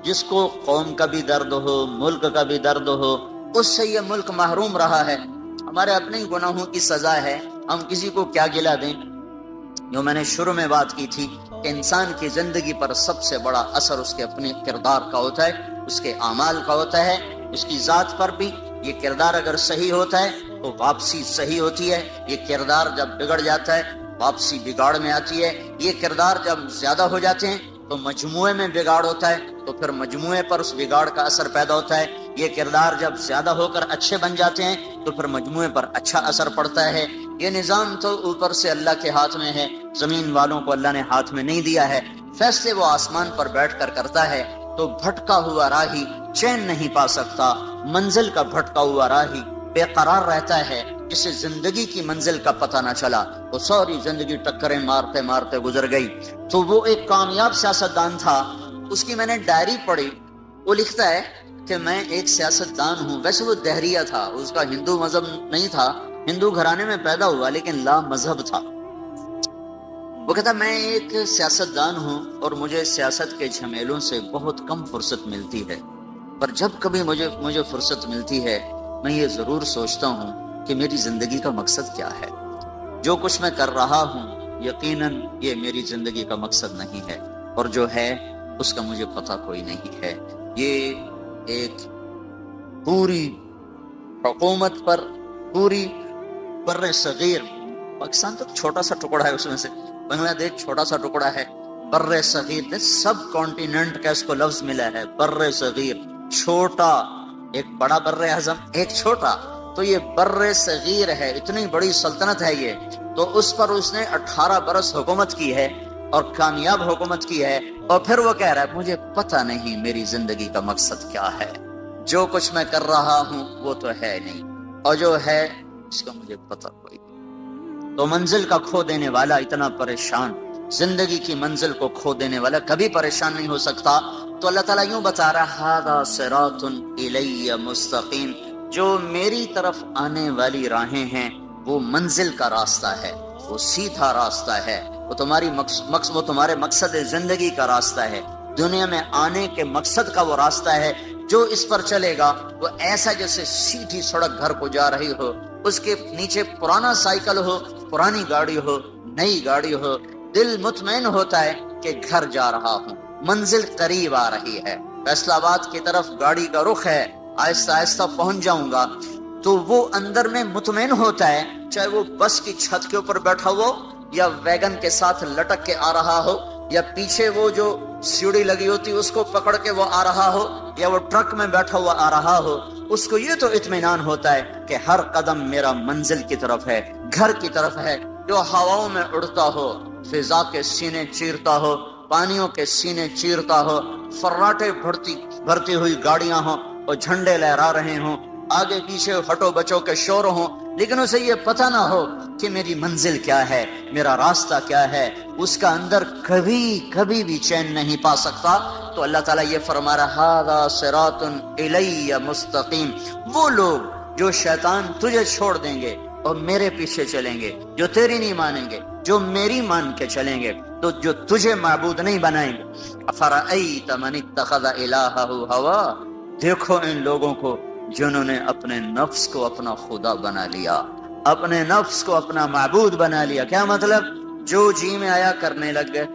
جس کو قوم کا بھی درد ہو، ملک کا بھی درد ہو، اس سے یہ ملک محروم رہا ہے. ہمارے اپنے گناہوں کی سزا ہے، ہم کسی کو کیا گلہ دیں. جو میں نے شروع میں بات کی تھی کہ انسان کی زندگی پر سب سے بڑا اثر اس کے اپنے کردار کا ہوتا ہے، اس کے اعمال کا ہوتا ہے. اس کی ذات پر بھی یہ کردار اگر صحیح ہوتا ہے تو واپسی صحیح ہوتی ہے، یہ کردار جب بگڑ جاتا ہے واپسی بگاڑ میں آتی ہے. یہ کردار جب زیادہ ہو جاتے ہیں تو مجموعے میں بگاڑ ہوتا ہے، تو پھر مجموعے پر اس بگاڑ کا اثر پیدا ہوتا ہے. یہ کردار جب زیادہ ہو کر اچھے بن جاتے ہیں تو پھر مجموعے پر اچھا اثر پڑتا ہے. یہ نظام تو اوپر سے اللہ کے ہاتھ میں ہے، زمین والوں کو اللہ نے ہاتھ میں نہیں دیا ہے. فیصلے وہ آسمان پر بیٹھ کر کرتا ہے. تو بھٹکا ہوا راہی چین نہیں پا سکتا، منزل کا بھٹکا ہوا راہی بے قرار رہتا ہے. جسے زندگی کی منزل کا پتہ نہ چلا، وہ ساری زندگی ٹکریں مارتے مارتے گزر گئی. تو وہ ایک کامیاب سیاستدان تھا، اس کی میں نے ڈائری پڑھی. وہ لکھتا ہے کہ میں ایک سیاستدان ہوں. ویسے وہ دہریہ تھا، اس کا ہندو مذہب نہیں تھا، ہندو گھرانے میں پیدا ہوا لیکن لا مذہب تھا. وہ کہتا میں ایک سیاستدان ہوں اور مجھے سیاست کے جھمیلوں سے بہت کم فرصت ملتی ہے، پر جب کبھی مجھے فرصت ملتی ہے میں یہ ضرور سوچتا ہوں کہ میری زندگی کا مقصد کیا ہے. جو کچھ میں کر رہا ہوں یقیناً یہ میری زندگی کا مقصد نہیں ہے، اور جو ہے اس کا مجھے پتہ کوئی نہیں ہے. یہ ایک پوری حکومت پر، پوری بر صغیر، پاکستان تو چھوٹا سا ٹکڑا ہے، اس میں سے بنگلہ دیش چھوٹا سا ٹکڑا ہے. بر صغیر سب کانٹیننٹ کا اس کو لفظ ملا ہے، بر صغیر، چھوٹا. ایک بڑا بر اعظم، ایک چھوٹا. تو یہ بر صغیر ہے، اتنی بڑی سلطنت ہے یہ. تو اس پر اس نے 18 برس حکومت کی ہے اور کامیاب حکومت کی ہے. اور پھر وہ کہہ رہا ہے مجھے پتہ نہیں میری زندگی کا مقصد کیا ہے. جو کچھ میں کر رہا ہوں وہ تو ہے نہیں، اور جو ہے اس کا مجھے پتہ کوئی نہیں. تو منزل کا کھو دینے والا اتنا پریشان، زندگی کی منزل کو کھو دینے والا کبھی پریشان نہیں ہو سکتا. تو اللہ تعالیٰ یوں بتا رہا ھذا صراط الی مستقیم، جو میری طرف آنے والی راہیں ہیں وہ منزل کا راستہ ہے، وہ سیدھا راستہ ہے، وہ تمہارے مقصد زندگی کا راستہ ہے، دنیا میں آنے کے مقصد کا وہ راستہ ہے. جو اس پر چلے گا وہ ایسا جیسے سیدھی سڑک گھر کو جا رہی ہو، اس کے نیچے پرانا سائیکل ہو، پرانی گاڑی ہو، نئی گاڑی ہو، دل مطمئن ہوتا ہے کہ گھر جا رہا ہوں، منزل قریب آ رہی ہے، فیصل آباد کی طرف گاڑی کا رخ ہے، آہستہ آہستہ پہنچ جاؤں گا. تو وہ اندر میں مطمئن ہوتا ہے، چاہے وہ بس کی چھت کے اوپر بیٹھا ہو یا ویگن کے ساتھ لٹک کے آ رہا ہو، یا پیچھے وہ جو سیڑھی لگی ہوتی اس کو پکڑ کے وہ آ رہا ہو، یا وہ ٹرک میں بیٹھا ہوا آ رہا ہو. اس کو یہ تو اطمینان ہوتا ہے کہ ہر قدم میرا منزل کی طرف ہے، گھر کی طرف ہے. جو ہواؤں میں اڑتا ہو، فضا کے سینے چیرتا ہو، پانیوں کے سینے چیرتا ہو، فراٹے بھرتی ہوئی گاڑیاں ہوں اور جھنڈے لہرا رہے ہوں، آگے پیچھے ہٹو بچو کے شور ہوں، لیکن اسے یہ پتہ نہ ہو کہ میری منزل کیا ہے، میرا راستہ کیا ہے، اس کا اندر کبھی بھی چین نہیں پا سکتا. تو اللہ تعالیٰ یہ فرما رہا ھذا صراط الی مستقیم. وہ لوگ جو شیطان تجھے چھوڑ دیں گے اور میرے پیچھے چلیں گے، جو تیری نہیں مانیں گے، جو میری مان کے چلیں گے، تو جو تجھے معبود نہیں بنائیں گے. افرأیت من اتخذ الہہ ہوا، دیکھو ان لوگوں کو جنہوں نے اپنے نفس کو اپنا خدا بنا لیا، اپنے نفس کو اپنا معبود بنا لیا. کیا مطلب؟ جو جی میں آیا کرنے لگ گئے،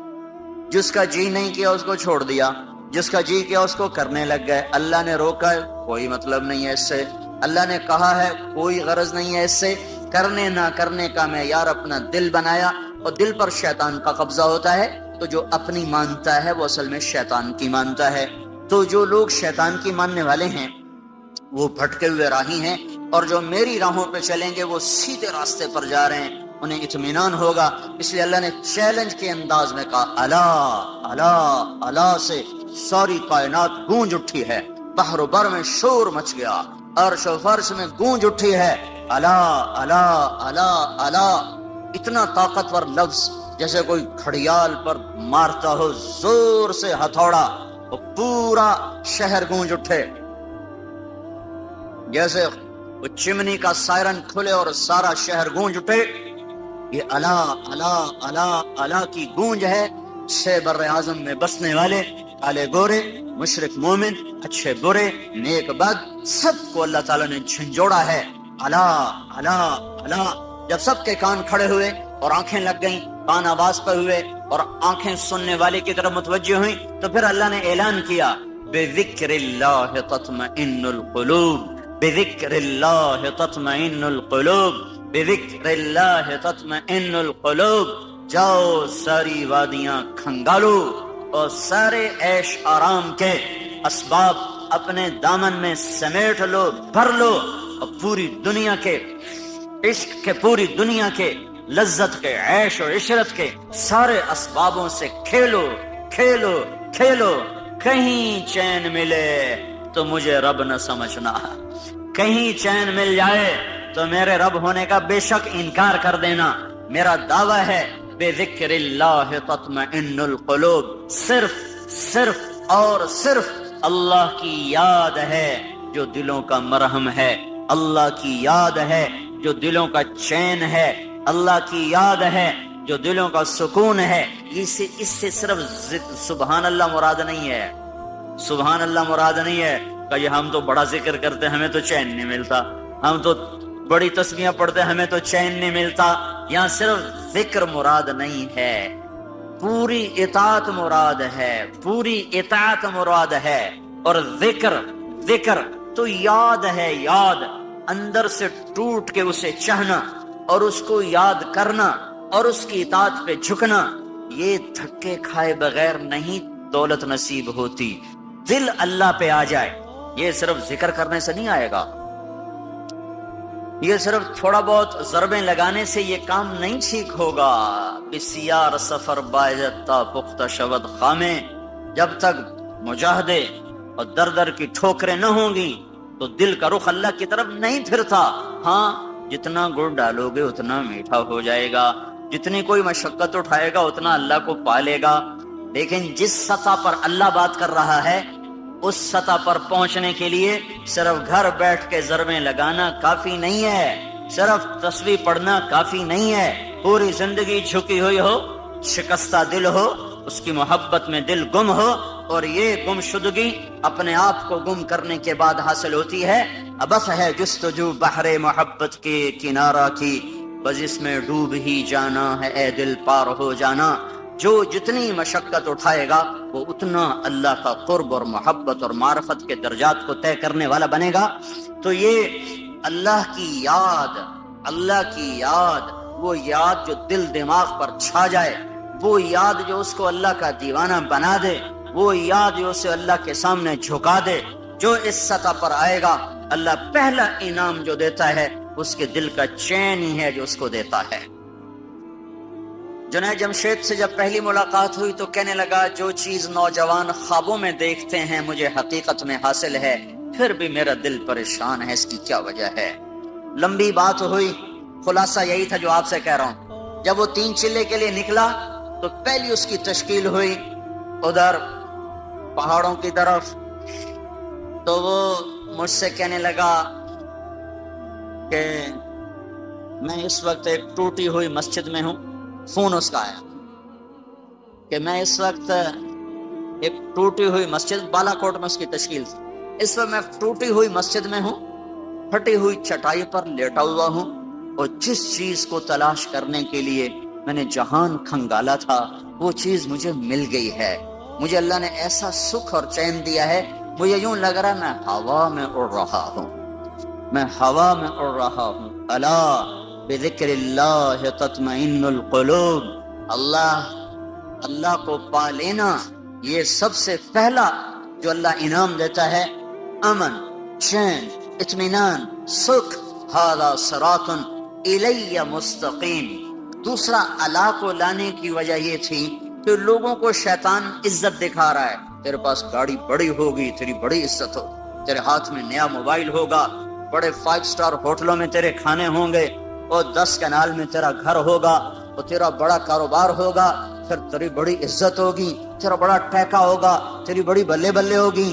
جس کا جی نہیں کیا اس کو چھوڑ دیا، جس کا جی کیا اس کو کرنے لگ گئے. اللہ نے روکا ہے کوئی مطلب نہیں ہے اس سے، اللہ نے کہا ہے کوئی غرض نہیں ہے اس سے. کرنے نہ کرنے کا معیار اپنا دل بنایا، اور دل پر شیطان کا قبضہ ہوتا ہے، تو جو اپنی مانتا ہے وہ اصل میں شیطان کی مانتا ہے۔ تو جو لوگ شیطان کی ماننے والے ہیں وہ بھٹکے ہوئے راہی ہیں، اور جو میری راہوں پہ چلیں گے وہ سیدھے راستے پر جا رہے ہیں، انہیں اطمینان ہوگا۔ اس لیے اللہ نے چیلنج کے انداز میں کہا الا الا الا سے ساری کائنات گونج اٹھی ہے، بحر و بر میں شور مچ گیا، عرش و فرش میں گونج اٹھی ہے، الا الا الا الا۔ اتنا طاقتور لفظ جیسے کوئی گھڑیال پر مارتا ہو زور سے ہتھوڑا، اور پورا شہر گونج اٹھے، جیسے وہ چمنی کا سائرن کھلے اور سارا شہر گونج اٹھے۔ یہ الا الا الا الا کی گونج ہے۔ چھ بر اعظم میں بسنے والے، کالے گورے، مشرق مومن، اچھے برے، نیک بد، سب کو اللہ تعالیٰ نے جھنجھوڑا ہے۔ الا الا الا۔ جب سب کے کان کھڑے ہوئے اور آنکھیں لگ گئیں، کان آواز پر ہوئے اور آنکھیں سننے والے کی طرف متوجہ ہوئیں، تو پھر اللہ نے اعلان کیا بذکر اللہ تطمئن القلوب، بذکر اللہ تطمئن القلوب، بذکر اللہ تطمئن القلوب۔ جاؤ ساری وادیاں کھنگالو اور سارے عیش آرام کے اسباب اپنے دامن میں سمیٹ لو، بھر لو، اور پوری دنیا کے عشق کے، پوری دنیا کے لذت کے، عیش و عشرت کے سارے اسبابوں سے کھیلو کھیلو کھیلو۔ کہیں چین ملے تو مجھے رب نہ سمجھنا، کہیں چین مل جائے تو میرے رب ہونے کا بے شک انکار کر دینا۔ میرا دعویٰ ہے بذکر اللہ تطمئن القلوب، صرف اور صرف اللہ کی یاد ہے جو دلوں کا مرہم ہے، اللہ کی یاد ہے جو دلوں کا چین ہے، اللہ کی یاد ہے جو دلوں کا سکون ہے۔ اس سے صرف سبحان اللہ مراد نہیں ہے، سبحان اللہ مراد نہیں ہے کہ یہ ہم تو بڑا ذکر کرتے ہمیں تو چین نہیں ملتا، ہم تو بڑی تسبیحاں پڑھتے ہمیں تو چین نہیں ملتا۔ یہاں صرف ذکر مراد نہیں ہے، پوری اطاعت مراد ہے، پوری اطاعت مراد ہے۔ اور ذکر تو یاد ہے، یاد اندر سے ٹوٹ کے اسے چاہنا اور اس کو یاد کرنا اور اس کی اطاعت پہ جھکنا، یہ دھکے کھائے بغیر نہیں دولت نصیب ہوتی۔ دل اللہ پہ آ جائے، یہ صرف ذکر کرنے سے نہیں آئے گا، یہ صرف تھوڑا بہت ضربیں لگانے سے یہ کام نہیں ٹھیک ہوگا۔ بسیار سفر باعزتا پختہ شود خامیں، جب تک مجاہدے اور در در کی ٹھوکریں نہ ہوں گی تو دل کا رخ اللہ کی طرف نہیں پھرتا۔ ہاں جتنا گڑ ڈالو گے اتنا میٹھا ہو جائے گا، جتنی کوئی مشقت اٹھائے گا اتنا اللہ کو پالے گا، لیکن جس سطح پر اللہ بات کر رہا ہے اس سطح پر پہنچنے کے لیے صرف گھر بیٹھ کے ضربیں لگانا کافی نہیں ہے، صرف تسبیح پڑھنا کافی نہیں ہے۔ پوری زندگی جھکی ہوئی ہو، شکستہ دل ہو، اس کی محبت میں دل گم ہو، اور یہ گم شدگی اپنے آپ کو گم کرنے کے بعد حاصل ہوتی ہے۔ ابس ہے جستجو بحر محبت کے کنارہ کی، بس اس میں ڈوب ہی جانا ہے اے دل پار ہو جانا۔ جو جتنی مشقت اٹھائے گا وہ اتنا اللہ کا قرب اور محبت اور معرفت کے درجات کو طے کرنے والا بنے گا۔ تو یہ اللہ کی یاد، اللہ کی یاد، وہ یاد جو دل دماغ پر چھا جائے، وہ یاد جو اس کو اللہ کا دیوانہ بنا دے، وہ یاد جو اسے اللہ کے سامنے جھکا دے، جو اس سطح پر آئے گا اللہ پہلا انعام جو دیتا ہے اس کے دل کا چین ہی ہے جو اس کو دیتا ہے۔ جنید جمشید سے جب پہلی ملاقات ہوئی تو کہنے لگا جو چیز نوجوان خوابوں میں دیکھتے ہیں مجھے حقیقت میں حاصل ہے، پھر بھی میرا دل پریشان ہے، اس کی کیا وجہ ہے؟ لمبی بات ہوئی، خلاصہ یہی تھا جو آپ سے کہہ رہا ہوں۔ جب وہ 3 چلے کے لیے نکلا تو پہلی اس کی تشکیل ہوئی ادھر پہاڑوں کی طرف، تو وہ مجھ سے کہنے لگا کہ میں اس وقت ایک ٹوٹی ہوئی مسجد میں ہوں۔ فون اس کا آیا کہ میں اس وقت ایک ٹوٹی ہوئی مسجد، بالا کوٹ میں اس کی تشکیل تھی، اس وقت میں ٹوٹی ہوئی مسجد میں ہوں، پھٹی ہوئی چٹائی پر لیٹا ہوا ہوں، اور جس چیز کو تلاش کرنے کے لیے میں نے جہان کھنگالا تھا وہ چیز مجھے مل گئی ہے۔ مجھے اللہ نے ایسا سکھ اور چین دیا ہے، مجھے یوں لگ رہا ہے میں ہوا میں اڑ رہا ہوں، میں ہوا میں اڑ رہا ہوں۔ الا بذکر اللہ تطمئن القلوب، اللہ کو پا لینا یہ سب سے پہلا جو اللہ انعام دیتا ہے، امن، چین، اطمینان، سکھ، ھذا صراط الی مستقیم۔ دوسرا اللہ کو لانے کی وجہ یہ تھی کہ لوگوں کو شیطان عزت دکھا رہا ہے، تیرے پاس گاڑی بڑی ہوگی تیری بڑی عزت ہو، تیرے ہاتھ میں نیا موبائل ہوگا، بڑے 5 سٹار ہوٹلوں میں تیرے کھانے ہوں گے، اور 10 کنال میں تیرا گھر ہوگا، اور تیرا بڑا کاروبار ہوگا، پھر تیری بڑی عزت ہوگی، تیرا بڑا ٹیکا ہوگا، تیری بڑی بلے بلے ہوگی۔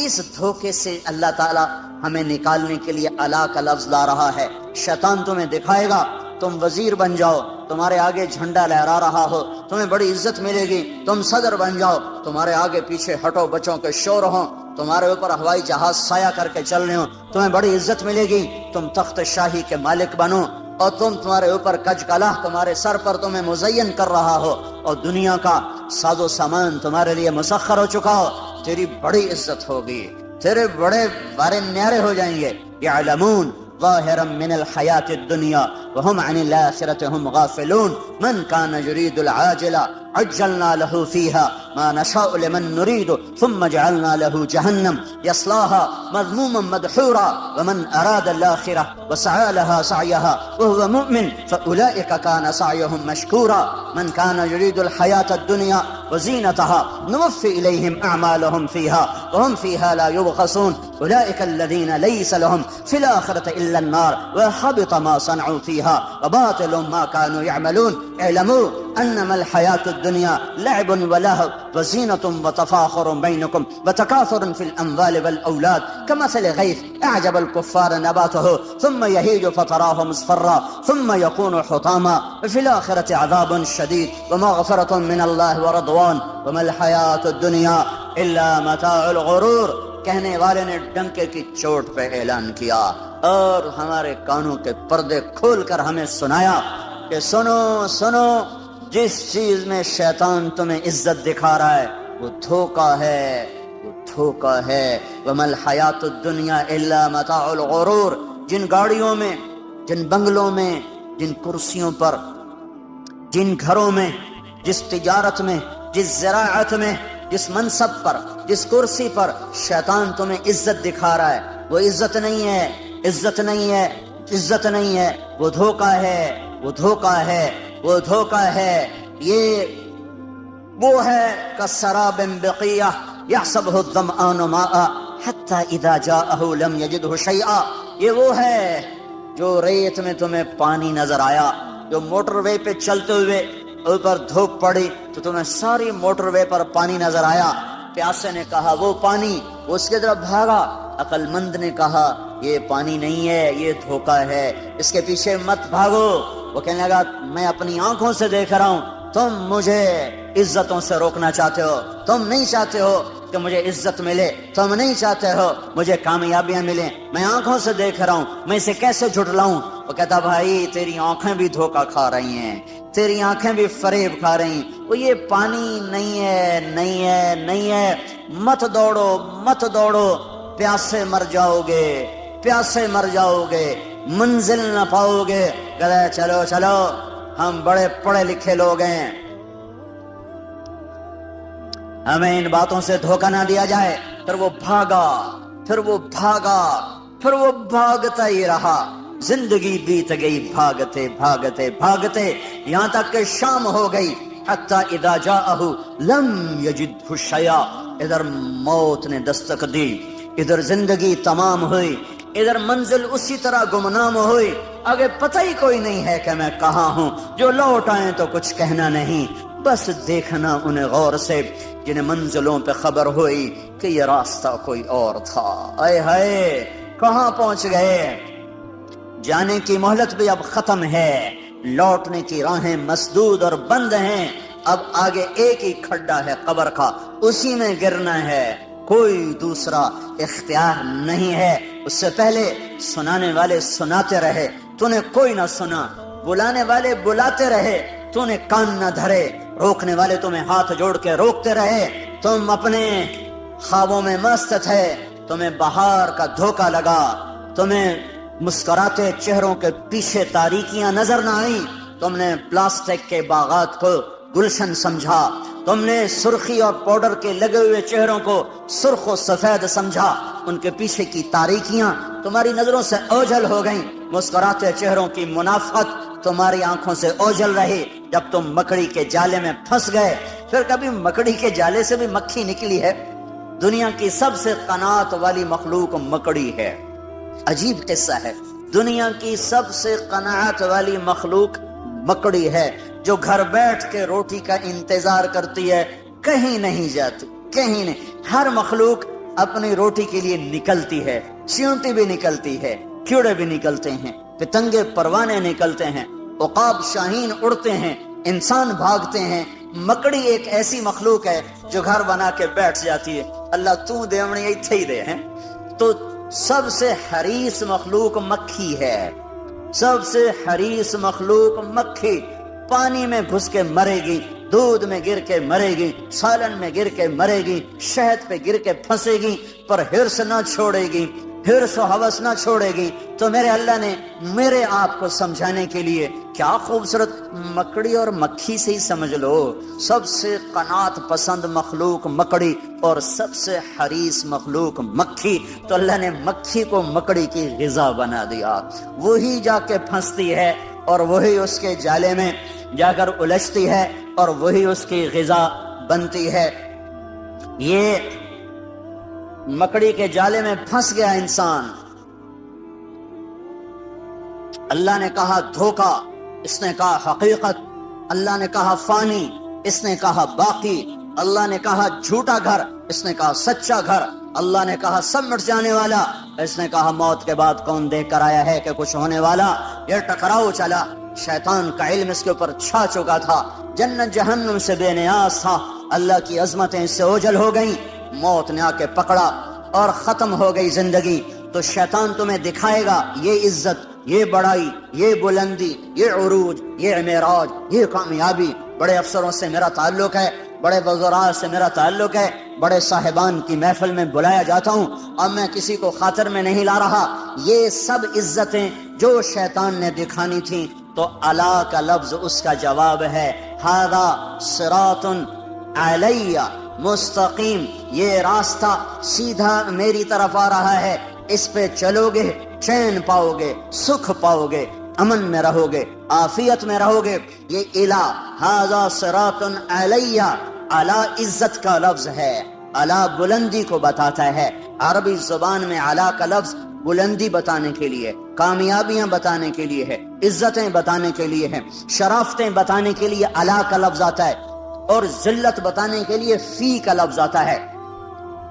اس دھوکے سے اللہ تعالی ہمیں نکالنے کے لیے اللہ کا لفظ لا رہا ہے۔ شیطان تمہیں دکھائے گا تم وزیر بن جاؤ، تمہارے آگے جھنڈا لہرا رہا ہو، تمہیں بڑی عزت ملے گی، تم صدر بن جاؤ، تمہارے آگے پیچھے ہٹو بچوں کے شور ہوں، تمہارے اوپر ہوائی جہاز سایہ کر کے چل رہے ہوں، تمہیں بڑی عزت ملے گی، تم تخت شاہی کے مالک بنو، اور تمہارے اوپر کج کلہ تمہارے سر پر تمہیں مزین کر رہا ہو، اور دنیا کا ساز و سامان تمہارے لیے مسخر ہو چکا ہو، تیری بڑی عزت ہوگی، تیرے بڑے بارے نیارے ہو جائیں گے۔ یعلمون ظاہرا من الحیات الدنیا وهم عن الآخرة هم غافلون من كان يريد العاجلة عجلنا له فيها ما نشاء لمن نريد ثم جعلنا له جهنم يصلاها مذموما مدحورا ومن أراد الآخرة وسعى لها سعيها وهو مؤمن فأولئك كان سعيهم مشكورا من كان يريد الحياة الدنيا وزينتها نوفي إليهم أعمالهم فيها وهم فيها لا يبخسون أولئك الذين ليس لهم في الآخرة إلا النار وحبط ما صنعوا فيها وباطل ما كانوا يعملون اعلموا أنما الحياة الدنيا لعب ولهو وزينة وتفاخر بينكم وتكاثر في الأموال والأولاد كمثل غيث أعجب الكفار نباته ثم يهيج فتراه مصفرا ثم يكون حطاما وفي الآخرة عذاب شديد ومغفرة من الله ورضوان وما الحياة الدنيا إلا متاع الغرور۔ کہنے والے نے ڈنکے کی چوٹ پہ اعلان کیا اور ہمارے کانوں کے پردے کھول کر ہمیں سنایا کہ سنو سنو، جس چیز میں شیطان تمہیں عزت دکھا رہا ہے وہ دھوکا ہے، وہ دھوکا ہے۔ وَمَا الْحَيَاةُ الدُّنْيَا إِلَّا مَتَاعُ الْغُرُورِ، جن گاڑیوں میں، جن بنگلوں میں، جن کرسیوں پر، جن گھروں میں، جس تجارت میں، جس زراعت میں، جس منصب پر، جس کرسی پر شیطان تمہیں عزت دکھا رہا ہے، وہ عزت نہیں ہے، عزت نہیں ہے، عزت نہیں ہے، وہ دھوکا ہے، وہ دھوکا ہے، وہ دھوکا ہے۔ یہ وہ ہے کسراب بقیہ یحسبہ الظمآن ماء حتی اذا جاءہ لم یجدہ شیئا، یہ وہ ہے جو ریت میں تمہیں پانی نظر آیا، جو موٹر وے پہ چلتے ہوئے اوپر دھوپ پڑی تو تمہیں ساری موٹر وے پر پانی نظر آیا، پیاسے نے کہا وہ پانی، وہ اس کے طرف بھاگا، عقل مند نے کہا یہ پانی نہیں ہے، یہ دھوکا ہے، اس کے پیچھے مت بھاگو۔ وہ کہنے لگا میں اپنی آنکھوں سے دیکھ رہا ہوں، تم مجھے عزتوں سے روکنا چاہتے ہو، تم نہیں چاہتے ہو کہ مجھے عزت ملے، تم نہیں چاہتے ہو مجھے کامیابیاں ملیں، میں آنکھوں سے دیکھ رہا ہوں، میں اسے کیسے جھٹلاؤں؟ وہ کہتا بھائی تیری آنکھیں بھی دھوکا کھا رہی ہیں، تیری آنکھیں بھی فریب کھا رہی ہیں، وہ یہ پانی نہیں ہے، نہیں ہے، نہیں ہے، مت دوڑو، مت دوڑو، پیاسے مر جاؤ گے، پیاسے مر جاؤ گے، منزل نہ پاؤ گے۔ کہتا چلو چلو ہم بڑے پڑھے لکھے لوگ ہیں، ہمیں ان باتوں سے دھوکہ نہ دیا جائے۔ پھر وہ بھاگا، پھر وہ بھاگا، پھر وہ بھاگتا ہی رہا، زندگی بیت گئی بھاگتے بھاگتے بھاگتے، یہاں تک کہ شام ہو گئی۔ حتی اذا جاءہ لم یجدہ شیئا، ادھر موت نے دستک دی، ادھر زندگی تمام ہوئی، ادھر منزل اسی طرح گمنام ہوئی، آگے پتہ ہی کوئی نہیں ہے کہ میں کہاں ہوں، جو لوٹ آئیں تو کچھ کہنا نہیں، بس دیکھنا انہیں غور سے، جنہیں منزلوں پہ خبر ہوئی کہ یہ راستہ کوئی اور تھا۔ اے ہائے کہاں پہنچ گئے؟ جانے کی مہلت بھی اب ختم ہے، لوٹنے کی راہیں مسدود اور بند ہیں، اب آگے ایک ہی کھڈا ہے قبر کا، اسی میں گرنا ہے، کوئی دوسرا اختیار نہیں ہے۔ اس سے پہلے سنانے والے سناتے رہے، تو نے کوئی نہ سنا، بلانے والے بلاتے رہے، تو نے کان نہ دھرے، روکنے والے تمہیں ہاتھ جوڑ کے روکتے رہے، تم اپنے خوابوں میں مست تھے، تمہیں بہار کا دھوکہ لگا، تمہیں مسکراتے چہروں کے پیچھے تاریکیاں نظر نہ آئیں، تم نے پلاسٹک کے باغات کو گلشن سمجھا، تم نے سرخی اور پاؤڈر کے لگے ہوئے چہروں کو سرخ و سفید سمجھا، ان کے پیچھے کی تاریکیاں تمہاری نظروں سے اوجھل ہو گئیں، مسکراتے چہروں کی منافقت تمہاری آنکھوں سے اوجھل رہی جب تم مکڑی کے جالے میں پھنس گئے۔ پھر کبھی مکڑی کے جالے سے بھی مکھی نکلی ہے؟ دنیا کی سب سے قناعت والی مخلوق مکڑی ہے۔ عجیب قصہ ہے، دنیا کی سب سے قناعت والی مخلوق مکڑی ہے، جو گھر بیٹھ کے روٹی کا انتظار کرتی ہے، کہیں نہیں جاتی، کہیں نہیں۔ ہر مخلوق اپنی روٹی کے لیے نکلتی ہے، چیونٹی بھی نکلتی ہے، کیڑے بھی نکلتے ہیں، پتنگے پروانے نکلتے ہیں، عقاب شاہین اڑتے ہیں، انسان بھاگتے ہیں۔ مکڑی ایک ایسی مخلوق ہے جو گھر بنا کے بیٹھ جاتی ہے، اللہ تو دے ہمیں ایتھے ہی دے ہیں۔ تو سب سے حریص مخلوق مکھی ہے، سب سے حریص مخلوق مکھی، پانی میں گھس کے مرے گی، دودھ میں گر کے مرے گی، سالن میں گر کے مرے گی، شہد پہ گر کے پھنسے گی، پر حرص نہ چھوڑے گی، حرص و ہوس نہ چھوڑے گی۔ تو میرے اللہ نے میرے آپ کو سمجھانے کے لیے کیا خوبصورت، مکڑی اور مکھی سے ہی سمجھ لو، سب سے قناعت پسند مخلوق مکڑی اور سب سے حریص مخلوق مکھی۔ تو اللہ نے مکھی کو مکڑی کی غذا بنا دیا، وہی جا کے پھنستی ہے اور وہی اس کے جالے میں جا کر الجھتی ہے اور وہی اس کی غذا بنتی ہے۔ یہ مکڑی کے جالے میں پھنس گیا انسان، اللہ نے کہا دھوکا، اس نے کہا حقیقت، اللہ نے کہا فانی، اس نے کہا باقی، اللہ نے کہا جھوٹا گھر، اس نے کہا سچا گھر، اللہ نے کہا سب مٹ جانے والا، اس نے کہا موت کے بعد کون دیکھ کر آیا ہے کہ کچھ ہونے والا۔ یہ ٹکراؤ چلا، شیطان کا علم اس کے اوپر چھا چکا تھا، جنت جہنم سے بے نیاز تھا، اللہ کی عظمتیں اس سے اوجھل ہو گئیں، موت نے آ کے پکڑا اور ختم ہو گئی زندگی۔ تو شیطان تمہیں دکھائے گا یہ عزت، یہ بڑائی، یہ بلندی، یہ عروج، یہ معراج، یہ کامیابی، بڑے افسروں سے میرا تعلق ہے، بڑے وزراء سے میرا تعلق ہے، بڑے صاحبان کی محفل میں بلایا جاتا ہوں، اب میں کسی کو خاطر میں نہیں لا رہا۔ یہ سب عزتیں جو شیطان نے دکھانی تھیں، تو الا کا لفظ اس کا جواب ہے، ھذا صراط علیہ مستقیم، یہ راستہ سیدھا میری طرف آ رہا ہے، اس پہ چلو گے چین پاؤ گے، سکھ پاؤ گے، امن میں رہو گے، عافیت میں رہو گے۔ یہ الہ ھذا صراط علیہ، اعلی عزت کا لفظ ہے، اعلی بلندی کو بتاتا ہے۔ عربی زبان میں اعلی کا لفظ بلندی بتانے کے لیے، کامیابیاں بتانے کے لیے ہے، عزتیں بتانے کے لیے ہے، شرافتیں بتانے کے لیے اعلی کا لفظ آتا ہے، اور ذلت بتانے کے لیے فی کا لفظ آتا ہے۔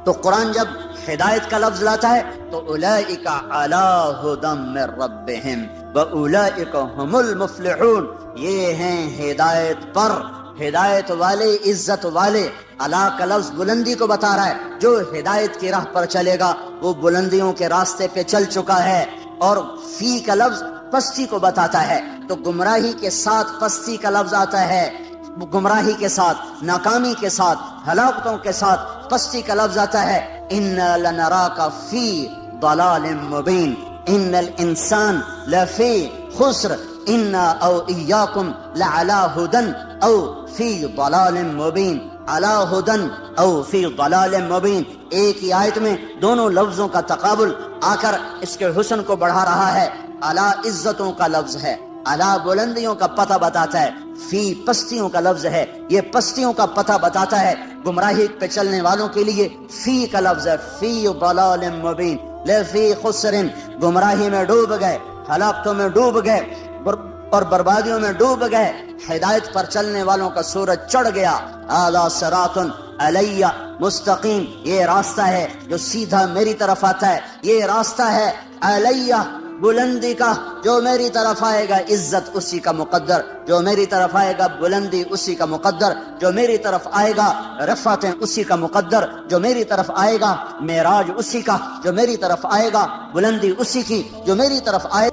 تو قرآن جب ہدایت کا لفظ لاتا ہے تو اولئک علی ھدی من ربہم واولئک ھم المفلحون، یہ ہیں ہدایت پر، ہدایت والے، عزت والے۔ علی کا لفظ بلندی کو بتا رہا ہے، جو ہدایت کی راہ پر چلے گا وہ بلندیوں کے راستے پہ چل چکا ہے، اور فی کا لفظ پستی کو بتاتا ہے۔ تو گمراہی کے ساتھ پستی کا لفظ آتا ہے، گمراہی کے ساتھ، ناکامی کے ساتھ، ہلاکتوں کے ساتھ پستی کا لفظ آتا ہے۔ اِنَّا لَنَرَاكَ فِي ضَلَالٍ مُبِينٍ إِنَّ الْإِنسَانَ لَفِي خُسْرٍ إِنَّا أَوْ إِيَّاكُمْ لَعَلَىٰ هُدًى أَوْ فِي ضَلَالٍ مُبِينٍ، عَلَىٰ هُدًى أَوْ فِي ضَلَالٍ مُبِينٍ، ایک ہی آیت میں دونوں لفظوں کا تقابل آ کر اس کے حسن کو بڑھا رہا ہے۔ علی عزتوں کا لفظ ہے، علی بلندیوں کا پتہ بتاتا ہے، فی پستیوں کا لفظ ہے، یہ پستیوں کا پتہ بتاتا ہے۔ گمراہی پہ چلنے والوں کے لیے فی کا لفظ ہے، فی ضلال مبین، لفی خسر، گمراہی میں ڈوب گئے، ہلاکتوں میں ڈوب گئے اور بربادیوں میں ڈوب گئے۔ ہدایت پر چلنے والوں کا سورج چڑھ گیا۔ ھذا صراط علیہ مستقیم، یہ راستہ ہے جو سیدھا میری طرف آتا ہے، یہ راستہ ہے علیہ بلندی کا، جو میری طرف آئے گا عزت اسی کا مقدر، جو میری طرف آئے گا بلندی اسی کا مقدر، جو میری طرف آئے گا رفعتیں اسی کا مقدر، جو میری طرف آئے گا معراج اسی کا، جو میری طرف آئے گا بلندی اسی کی، جو میری طرف آئے